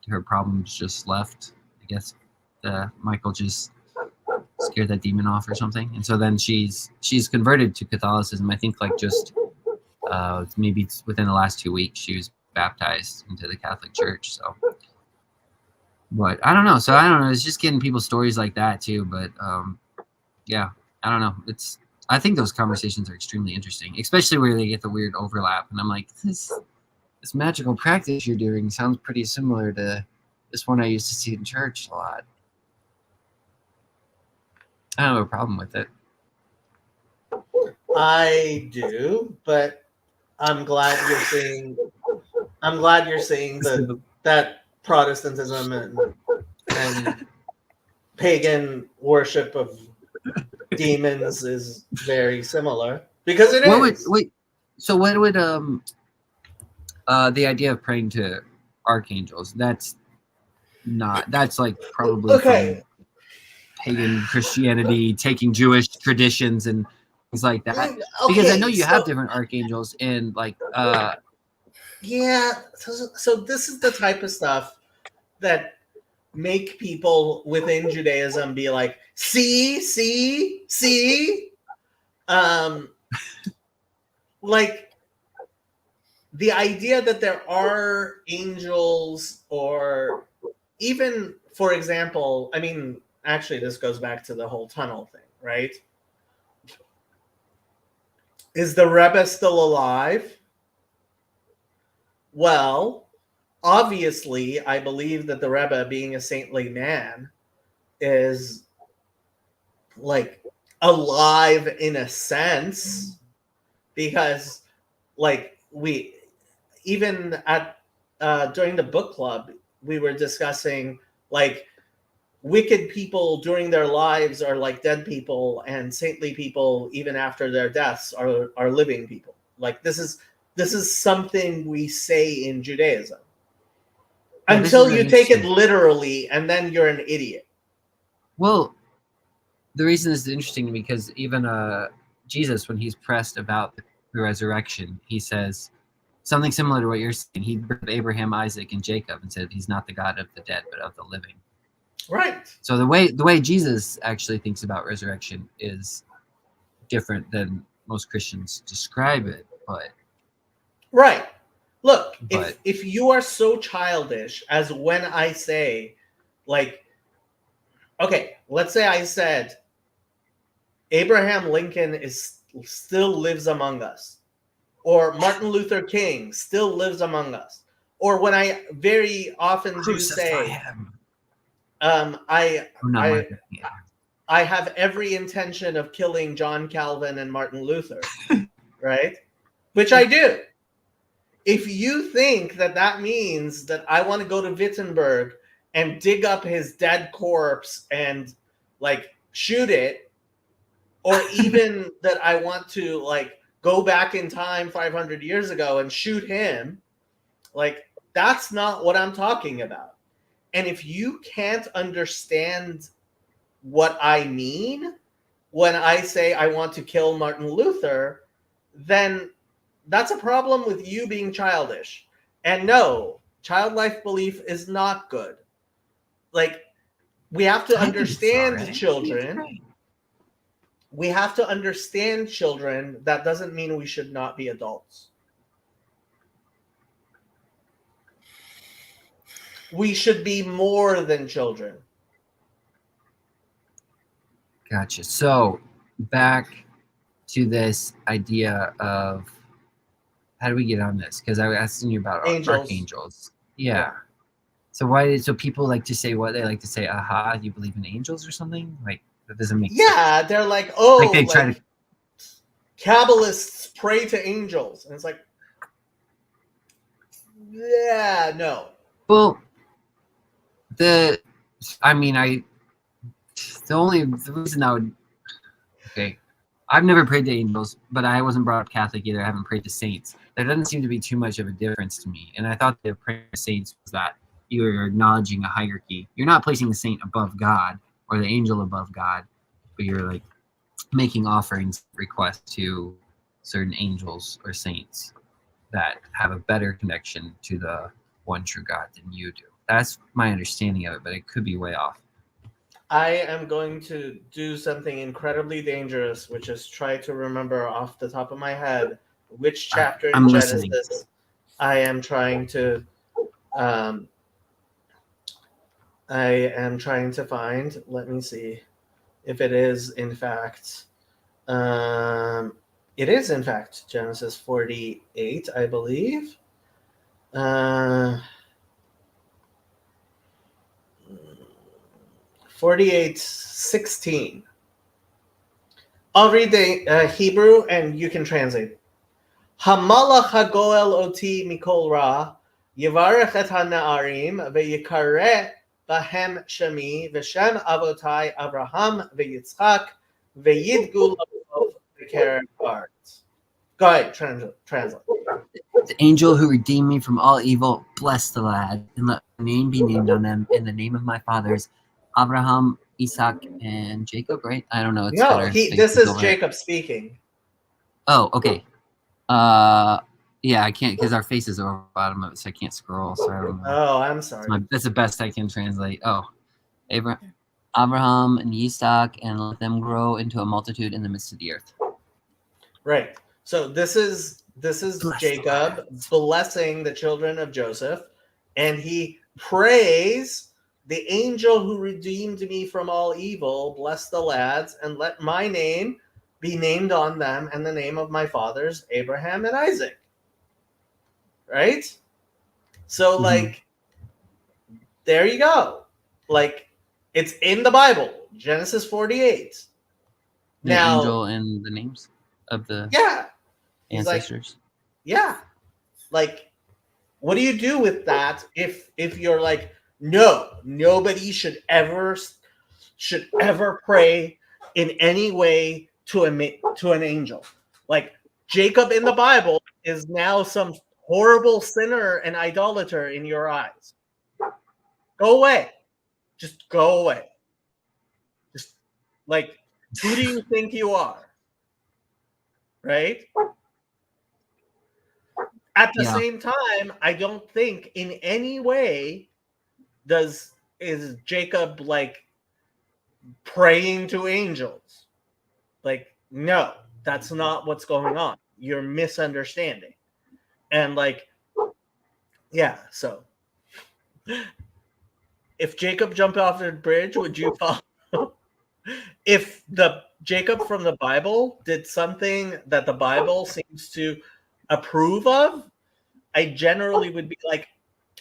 her problems just left. I guess Michael just scared that demon off or something. And so then she's converted to Catholicism. I think like just maybe within the last 2 weeks she was baptized into the Catholic Church. So, but I don't know. So I don't know. It's just getting people's stories like that too. But yeah, I don't know. I think those conversations are extremely interesting, especially where they get the weird overlap. And I'm like, this magical practice you're doing sounds pretty similar to this one I used to see in church a lot. I don't have a problem with it. I do, but I'm glad you're saying that Protestantism and pagan worship of demons is very similar, because it is. So what would the idea of praying to archangels? That's like probably okay. From pagan Christianity, taking Jewish traditions and things like that. Okay, because I know you have different archangels and like yeah. So this is the type of stuff that make people within Judaism be like, see, like the idea that there are angels, or even, for example, I mean, actually, this goes back to the whole tunnel thing, right? Is the Rebbe still alive? Well, obviously, I believe that the Rebbe, being a saintly man, is like alive in a sense, because like we even at during the book club, we were discussing like wicked people during their lives are like dead people, and saintly people even after their deaths are living people. Like this is something we say in Judaism. Yeah, until you take it literally, and then you're an idiot. Well, the reason this is interesting because even Jesus, when he's pressed about the resurrection, he says something similar to what you're saying. He brought up Abraham, Isaac, and Jacob and said he's not the God of the dead, but of the living. Right. So the way Jesus actually thinks about resurrection is different than most Christians describe it, but right. Look, if you are so childish as when I say, like, okay, let's say I said Abraham Lincoln still lives among us, or Martin Luther King still lives among us, or when I very often do say, I have every intention of killing John Calvin and Martin Luther, right? Which I do. If you think that means that I want to go to Wittenberg and dig up his dead corpse and like shoot it, or even that I want to like go back in time 500 years ago and shoot him, like that's not what I'm talking about. And if you can't understand what I mean when I say I want to kill Martin Luther, then that's a problem with you being childish. And no, childlike belief is not good. Like, We have to understand children. We have to understand children. That doesn't mean we should not be adults. We should be more than children. Gotcha. So back to this idea of how do we get on this? Because I was asking you about archangels. Yeah. So people like to say what they like to say, aha, you believe in angels or something? Like that doesn't make sense. Yeah, they're like, oh, like they try to Kabbalists pray to angels. And it's like, yeah, no. Well, the reason I would I've never prayed to angels, but I wasn't brought up Catholic either. I haven't prayed to saints. There doesn't seem to be too much of a difference to me. And I thought the prayer to saints was that you're acknowledging a hierarchy. You're not placing the saint above God or the angel above God, but you're like making offerings, requests to certain angels or saints that have a better connection to the one true God than you do. That's my understanding of it, but it could be way off. I am going to do something incredibly dangerous, which is try to remember off the top of my head which chapter in Genesis I am trying to find. Let me see if it is in fact it is in fact Genesis 48, I believe. 48:16. I'll read the Hebrew and you can translate. Hamalach hagoel oti mikol ra, yivarech et hana'arim, ve'yikareh bahem shemi, v'shem avotai Abraham ve'yitzchak, ve'yidgu la'ov v'kerech haaretz. Go ahead, translate. The angel who redeemed me from all evil, bless the lad, and let my name be named on them in the name of my fathers, Abraham, Isaac, and Jacob, right? I don't know. This is Jacob speaking. Oh, okay. Yeah, I can't because our faces are over the bottom of it, so I can't scroll. So I don't know. Oh, I'm sorry. That's the best I can translate. Oh, Abraham and Isaac, and let them grow into a multitude in the midst of the earth. Right. So this is Jacob blessing the children of Joseph, and he prays, the angel who redeemed me from all evil, bless the lads, and let my name be named on them and the name of my fathers, Abraham and Isaac. Right? So, like, there you go. Like, it's in the Bible, Genesis 48. The angel and the names of the ancestors. Like, what do you do with that if you're like, no, nobody should ever pray in any way to an angel? Like, Jacob in the Bible is now some horrible sinner and idolater in your eyes. Go away. Just go away. Just, like, who do you think you are? Right? At the same time, I don't think in any way is Jacob like praying to angels. Like, no, that's not what's going on. You're misunderstanding. And like, yeah, so if Jacob jumped off the bridge, would you follow? If the Jacob from the Bible did something that the Bible seems to approve of, I generally would be like,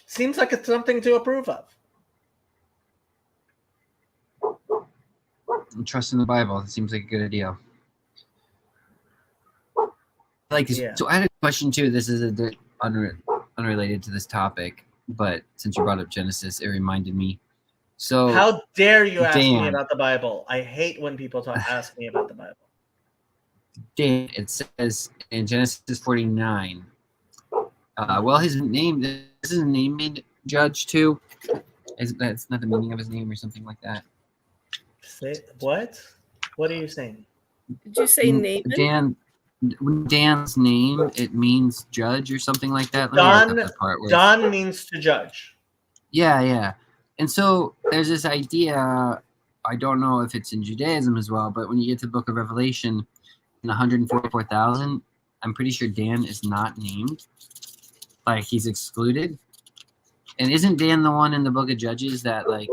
seems like it's something to approve of. Trust in the Bible. It seems like a good idea. Like, so I had a question too. This is a bit unrelated to this topic, but since you brought up Genesis, it reminded me. So how dare you ask me about the Bible? I hate when people ask me about the Bible. Dan, it says in Genesis 49. Well, his name made judge too. That's not the meaning of his name or something like that. What? What are you saying? Did you say Naaman? Dan's name, it means judge or something like that. Don means to judge. Yeah. And so there's this idea, I don't know if it's in Judaism as well, but when you get to the book of Revelation, in 144,000, I'm pretty sure Dan is not named. Like, he's excluded. And isn't Dan the one in the book of Judges that, like,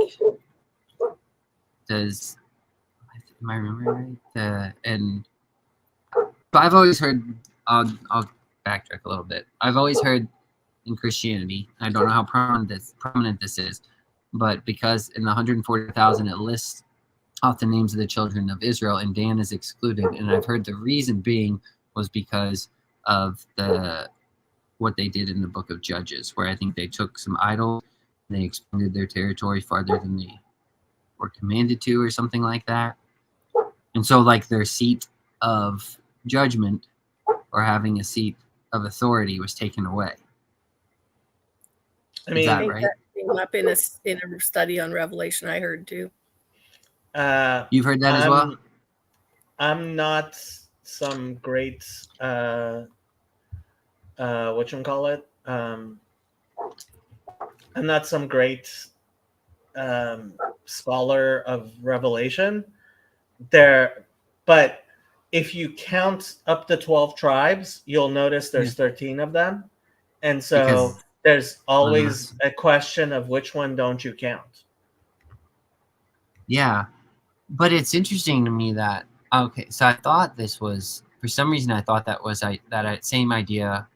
does, am I remembering right? And but I've always heard, I'll backtrack a little bit. I've always heard in Christianity, I don't know how prominent this is, but because in the 140,000 it lists off the names of the children of Israel, and Dan is excluded, and I've heard the reason being was because of what they did in the book of Judges, where I think they took some idols and they expanded their territory farther than they were commanded to, or something like that. And so, like, their seat of judgment or having a seat of authority was taken away. I mean, is that right? That came up in a study on Revelation, I heard too. You've heard that as well? I'm not some great whatchamacallit. I'm not some great scholar of Revelation there, but if you count up to 12 tribes, you'll notice there's 13 of them, and so because there's always a question of which one don't you count. Yeah, but it's interesting to me that, okay, so I thought this was, for some reason I thought that was that same idea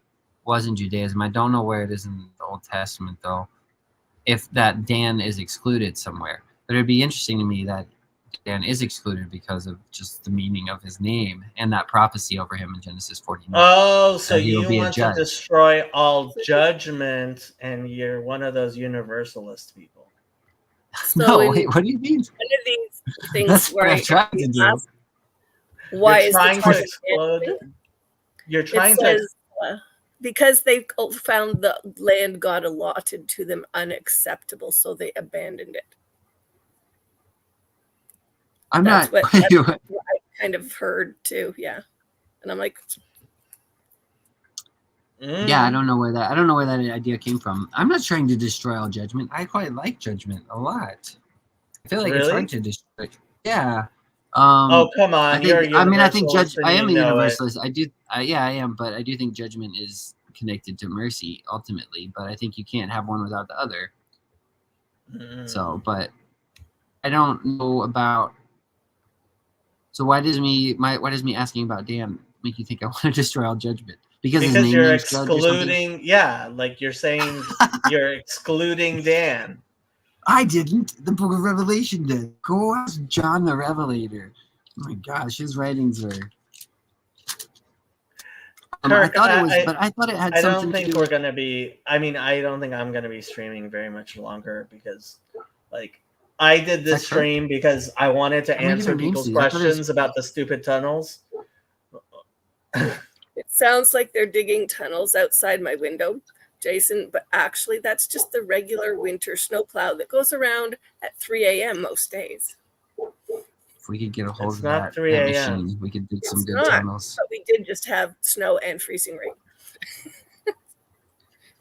was in Judaism. I don't know where it is in the Old Testament, though, if that Dan is excluded somewhere. But it'd be interesting to me that Dan is excluded because of just the meaning of his name and that prophecy over him in Genesis 49. Oh, so you want to destroy all judgment, and you're one of those universalist people. So no, wait, what do you mean? One of these things That's what I'm trying to do. Why you're trying to explode? You're trying to... because they found the land God allotted to them unacceptable, so they abandoned it. That's what I kind of heard too. Yeah, and I'm like, yeah, I don't know where that idea came from. I'm not trying to destroy all judgment. I quite like judgment a lot. I feel like it's hard to destroy. Yeah. Oh, come on! I think I am a universalist. I am, but I do think judgment is connected to mercy ultimately. But I think you can't have one without the other. So, but I don't know about. So why does me asking about Dan make you think I want to destroy all judgment? Because you're excluding. Yeah, like you're saying, you're excluding Dan. I didn't. The book of Revelation did. Go ask John the Revelator. Oh my gosh, his writings are. Kirk, I thought it had something to do. I don't think we're gonna be. I mean, I don't think I'm gonna be streaming very much longer because, like, I did this stream because I wanted to answer people's questions about the stupid tunnels. It sounds like they're digging tunnels outside my window, Jason, but actually that's just the regular winter snowplow that goes around at 3 a.m. most days. If we could get a hold of that machine, we could dig some good tunnels. But we did just have snow and freezing rain.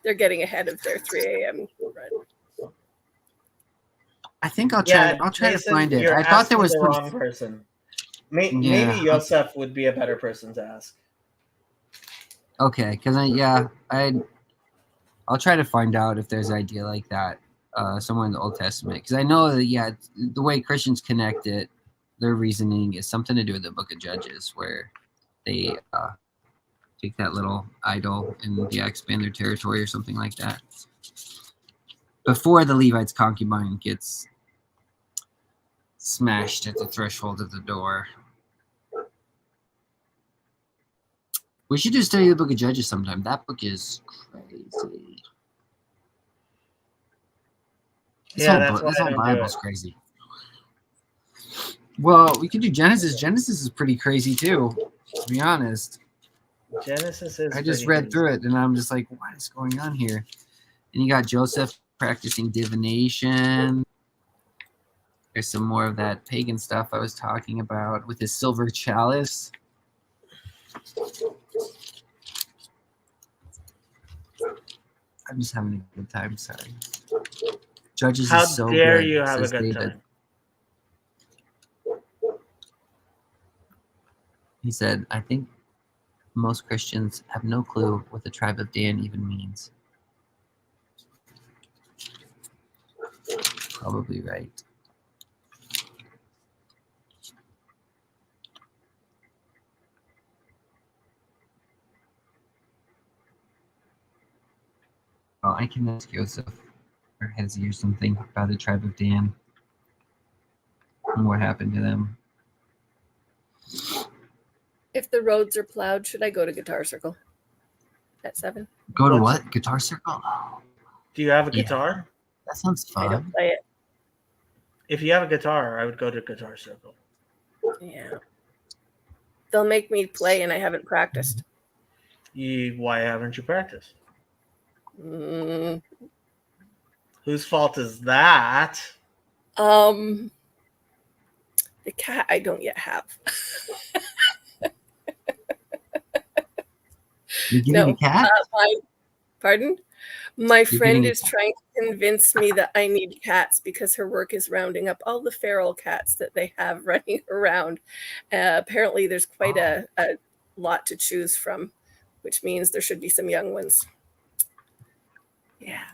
They're getting ahead of their 3 a.m. run. I think I'll try to find it. I thought there was the wrong person. Maybe Yosef would be a better person to ask. Okay, because I'll try to find out if there's an idea like that somewhere in the Old Testament. Because I know that the way Christians connect it, their reasoning is something to do with the Book of Judges, where they take that little idol and expand their territory or something like that. Before the Levite's concubine gets smashed at the threshold of the door. We should just study the Book of Judges sometime. That book is crazy. This whole Bible's crazy. Well, we could do Genesis. Genesis is pretty crazy too, to be honest. Genesis is. I just read through it and I'm just like, what is going on here? And you got Joseph practicing divination. There's some more of that pagan stuff I was talking about with his silver chalice. I'm just having a good time, sorry. Judges How is so dare good, you have a says good David. time? He said, I think most Christians have no clue what the tribe of Dan even means. Probably right. Oh, I can ask Joseph or Hezi or something about the tribe of Dan and what happened to them. If the roads are plowed, should I go to Guitar Circle at 7? Go to what? Guitar Circle? Oh, Do you have a yeah. guitar? That sounds fun. I don't play it. If you have a guitar, I would go to Guitar Circle. Yeah. They'll make me play, and I haven't practiced. Why haven't you practiced? Mm. Whose fault is that? The cat I don't yet have. You're getting a cat? Pardon? My friend is trying to convince me that I need cats because her work is rounding up all the feral cats that they have running around. Apparently, there's quite a lot to choose from, which means there should be some young ones. Yeah.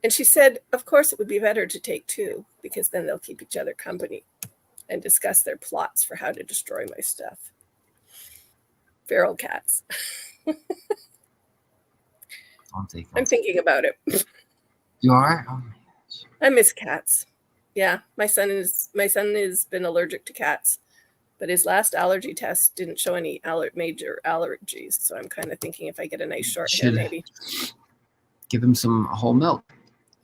And she said, of course, it would be better to take 2 because then they'll keep each other company and discuss their plots for how to destroy my stuff. Feral cats. I'm thinking about it. You are? Oh my gosh. I miss cats. Yeah, my son has been allergic to cats, but his last allergy test didn't show any major allergies. So I'm kind of thinking if I get a nice short hair, maybe give him some whole milk,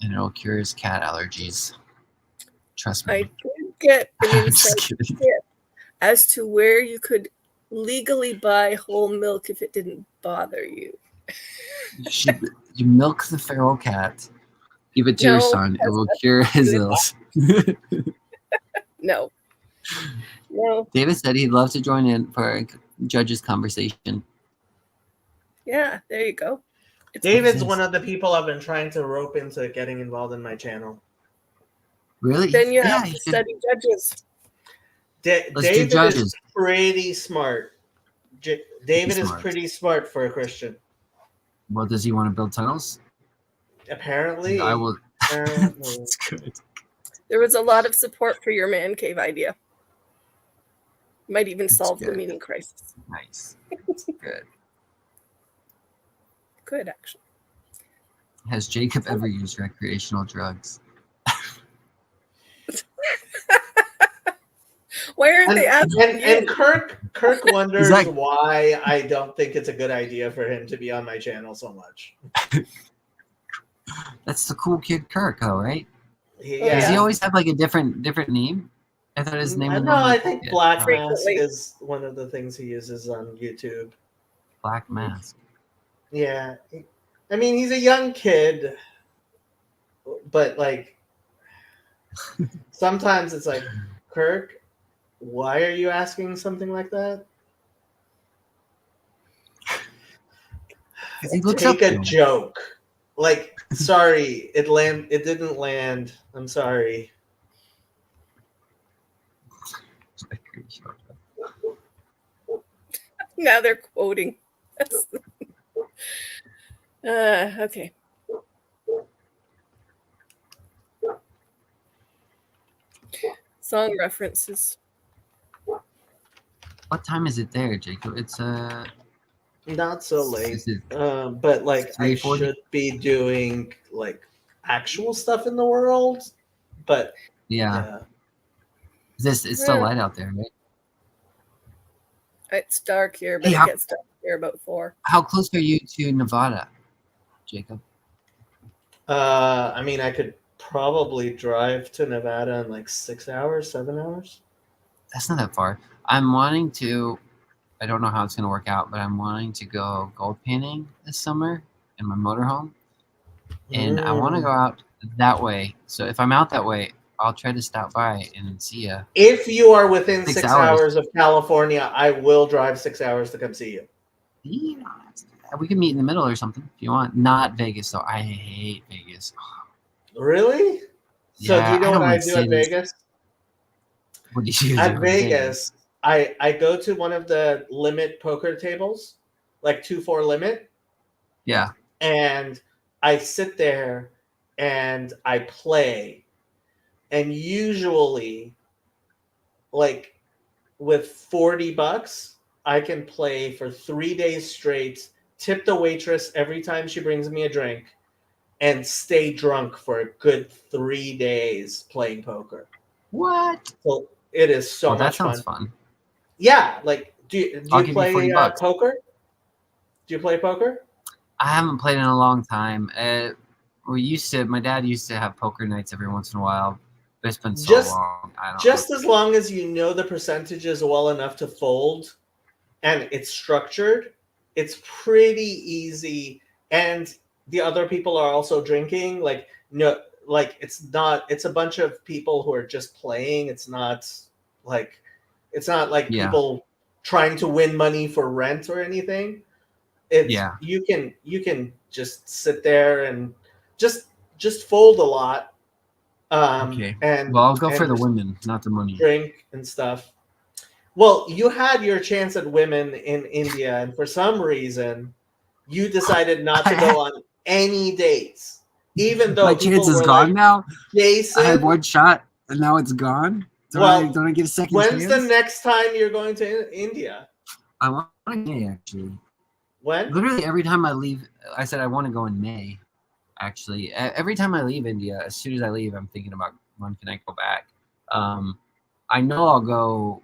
and it'll cure his cat allergies. Trust me. I did get an insight as to where you could legally buy whole milk if it didn't bother you. You milk the feral cat, give it to your son. It will cure his ills. No. David said he'd love to join in for a judge's conversation. Yeah, there you go. David's one of the people I've been trying to rope into getting involved in my channel. Really? Then you have to study judges. David is pretty smart. David is pretty smart for a Christian. Well, does he want to build tunnels? Apparently. I will. That's good. There was a lot of support for your man cave idea. Might even solve the meaning crisis. Nice. That's good. Good, actually. Has Jacob ever used recreational drugs? Why aren't they asking? And Kirk wonders why I don't think it's a good idea for him to be on my channel so much. That's the cool kid Kirk, though, right? Yeah. Does he always have like a different name? I thought his name was. No, I think Black Mask is one of the things he uses on YouTube. Black Mask. Yeah, I mean he's a young kid, but like sometimes it's like, Kirk, why are you asking something like that? Take a joke. Like, sorry, it didn't land. I'm sorry. Now they're quoting. Okay. Song references. What time is it there, Jacob? It's not so late. But like I should be doing like actual stuff in the world. But yeah. It's still light out there, right? It's dark here, but it gets dark here about 4. How close are you to Nevada, Jacob? I mean, I could probably drive to Nevada in like 6 hours, 7 hours. That's not that far. I'm wanting to, I don't know how it's going to work out, but I'm wanting to go gold painting this summer in my motorhome. And I want to go out that way. So if I'm out that way, I'll try to stop by and see you. If you are within 6 hours of California, I will drive 6 hours to come see you. Yeah, we can meet in the middle or something if you want. Not Vegas, though. I hate Vegas. Really? So Yeah, do you know I what don't I like do at cities. Vegas? What do you do At in Vegas, I go to one of the limit poker tables, like 2-4 limit, Yeah. and I sit there and I play. And usually, like with $40, I can play for 3 days straight, tip the waitress every time she brings me a drink, and stay drunk for a good 3 days playing poker. What? So it is so Oh, that much sounds fun. fun. Yeah, like do I'll you give you play $40. poker? Do you play poker? I haven't played in a long time. My dad used to have poker nights every once in a while, but it's been so Just long. I don't know. just as long as you know the percentages well enough to fold and it's structured, it's pretty easy. And the other people are also drinking. Like no, like it's a bunch of people who are just playing. Like it's not like Yeah. people trying to win money for rent or anything. It's Yeah. you can just sit there and just just fold a lot, Okay. and Well, I'll go for the just women, not the money. drink and stuff. Well, you had your chance at women in India, and for some reason, you decided not to go on any dates, even My though chance people is were gone like, now. I had Jason, one shot, and now it's gone. well, Don't I get a second when's the chance? next time you're going to India? I want to go in May, actually. When? Literally every time I leave, I said I want to go in May. Actually, every time I leave India, as soon as I leave, I'm thinking about when can I go back. I know I'll go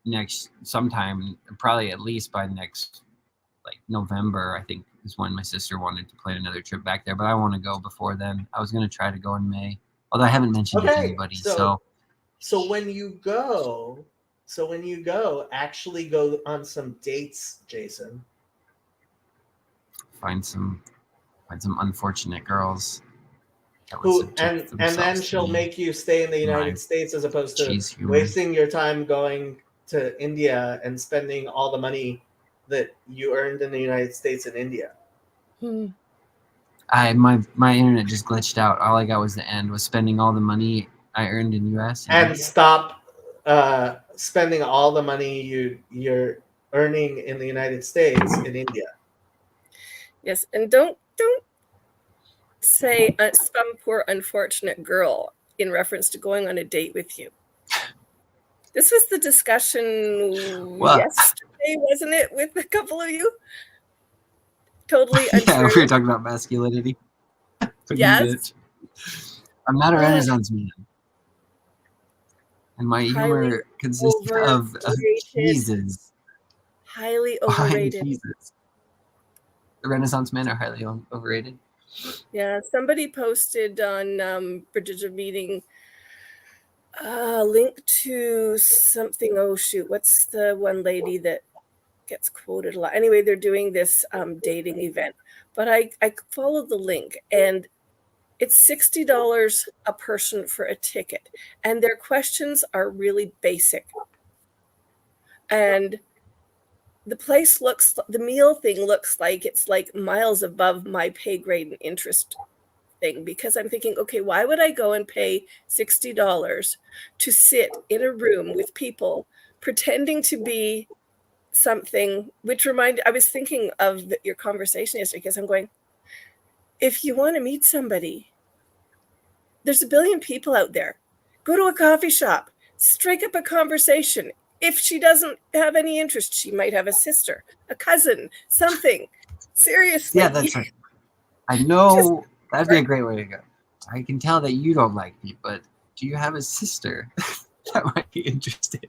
next sometime, probably at least by next like November. I think is when my sister wanted to plan another trip back there, but I want to go before then. I was gonna try to go in May, although I haven't mentioned it to Okay, anybody. so so when you go, actually go on some dates, Jason. find some unfortunate girls that would Who subject and then themselves to she'll me. make you stay in the My United States as opposed to cheese human. wasting your time going to India and spending all the money that you earned in the United States in India. My internet just glitched out. All I got was the end. Was spending all the money I earned in US and And India. stop spending all the money you're earning in the United States in India. Yes, and don't say some poor unfortunate girl in reference to going on a date with you. This was the discussion yesterday, wasn't it, with a couple of you? Totally untrue. Yeah, we were talking about masculinity. Yes. I'm not a Renaissance man. And my humor consists of cheeses. Highly overrated. Cheeses. The Renaissance men are highly overrated. Yeah, somebody posted on Bridges of Meeting a link to something. Oh shoot, what's the one lady that gets quoted a lot? Anyway, they're doing this dating event, but I followed the link, and it's $60 a person for a ticket, and their questions are really basic. And the meal thing looks like it's like miles above my pay grade and interest thing, because I'm thinking, okay, why would I go and pay $60 to sit in a room with people pretending to be something, which I was thinking of your conversation yesterday, because I'm going, if you want to meet somebody, there's a billion people out there. Go to a coffee shop, strike up a conversation. If she doesn't have any interest, she might have a sister, a cousin, something. Seriously. Yeah, that's right. I know that'd be a great way to go. I can tell that you don't like me, but do you have a sister that might be interested?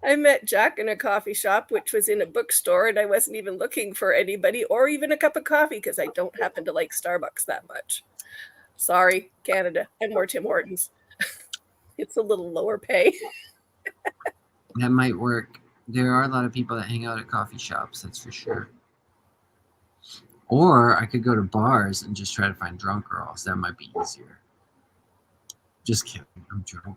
I met Jack in a coffee shop, which was in a bookstore, and I wasn't even looking for anybody or even a cup of coffee, because I don't happen to like Starbucks that much. Sorry, Canada. I'm more Tim Hortons. It's a little lower pay. That might work. There are a lot of people that hang out at coffee shops, that's for sure. Or I could go to bars and just try to find drunk girls. That might be easier. Just kidding. I'm joking.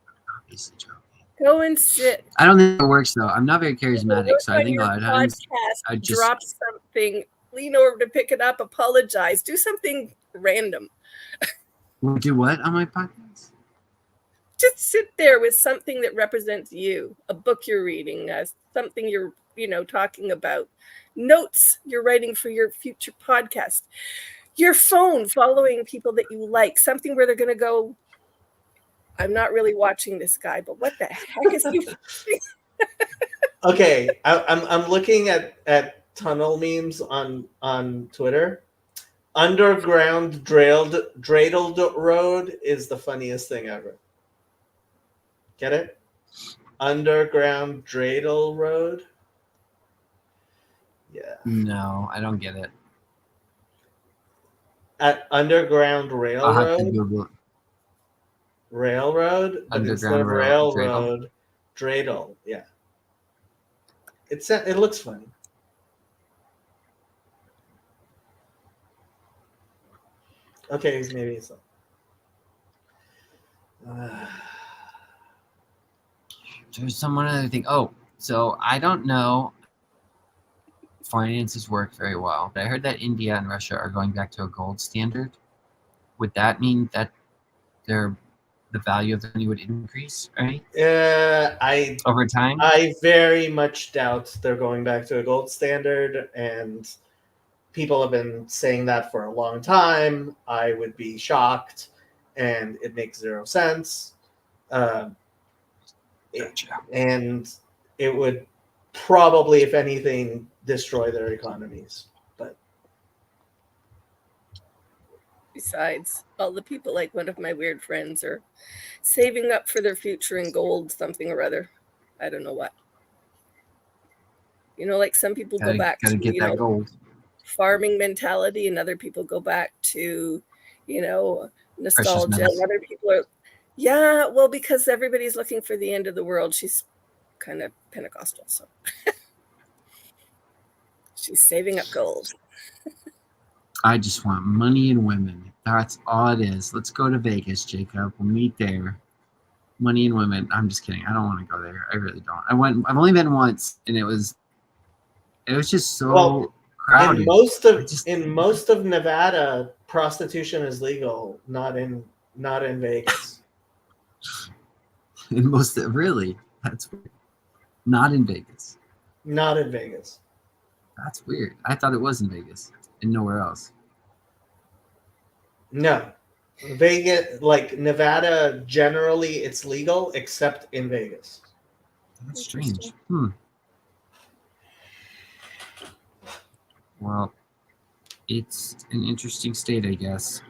I'm obviously joking. Go and sit. I don't think it works though. I'm not very charismatic, so I think a lot of times I'd just drop something lean over to pick it up, apologize, do something random. Do what on my podcast? Just sit there with something that represents you, a book you're reading, something you're, talking about, notes you're writing for your future podcast, your phone, following people that you like, something where they're going to go, I'm not really watching this guy, but what the heck is he watching? Okay, I'm looking at tunnel memes on Twitter. Underground dreidel road is the funniest thing ever. Get it? Underground dreidel road. Yeah. No, I don't get it. At Underground I'll have to Railroad. Google it. Railroad, but instead of railroad, dreidel. Yeah. It looks funny. Okay, maybe it's not. There's one other thing. Oh, so I don't know finances work very well, but I heard that India and Russia are going back to a gold standard. Would that mean that the value of the money would increase, right? Over time? I very much doubt they're going back to a gold standard, and people have been saying that for a long time. I would be shocked, and it makes zero sense. Gotcha. And it would probably, if anything, destroy their economies. But besides, all the people, like one of my weird friends, are saving up for their future in gold, something or other. I don't know what. Like some people go back to get that gold farming mentality, and other people go back to, nostalgia. And other people are, yeah, well, because everybody's looking for the end of the world. She's kind of Pentecostal, so she's saving up gold. I just want money and women. That's all it is. Let's go to Vegas, Jacob. We'll meet there. Money and women. I'm just kidding. I don't want to go there. I really don't. I've only been once, and it was just so crowded. In most of Nevada, prostitution is legal, not in Vegas. In most of, really? That's weird. Not in Vegas. Not in Vegas. That's weird. I thought it was in Vegas and nowhere else. No. Vegas, like Nevada, generally it's legal except in Vegas. That's strange. Well, it's an interesting state, I guess.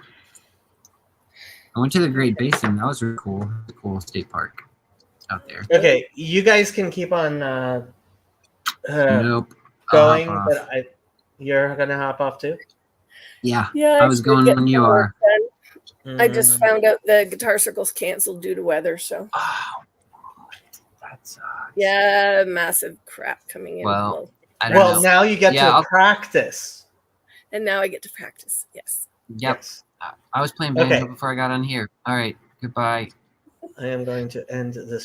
I went to the Great Basin. That was really cool. A cool state park out there. Okay, you guys can keep on nope. going, but you're gonna hop off too? Yeah, I was going when you are. I just found out the Guitar Circle's canceled due to weather, so. Oh, that sucks. Yeah, massive crap coming in. Well, I don't know. Now you get to practice. And now I get to practice, yes. Yep. Yes. I was playing banjo before I got on here. All right, goodbye. I am going to end this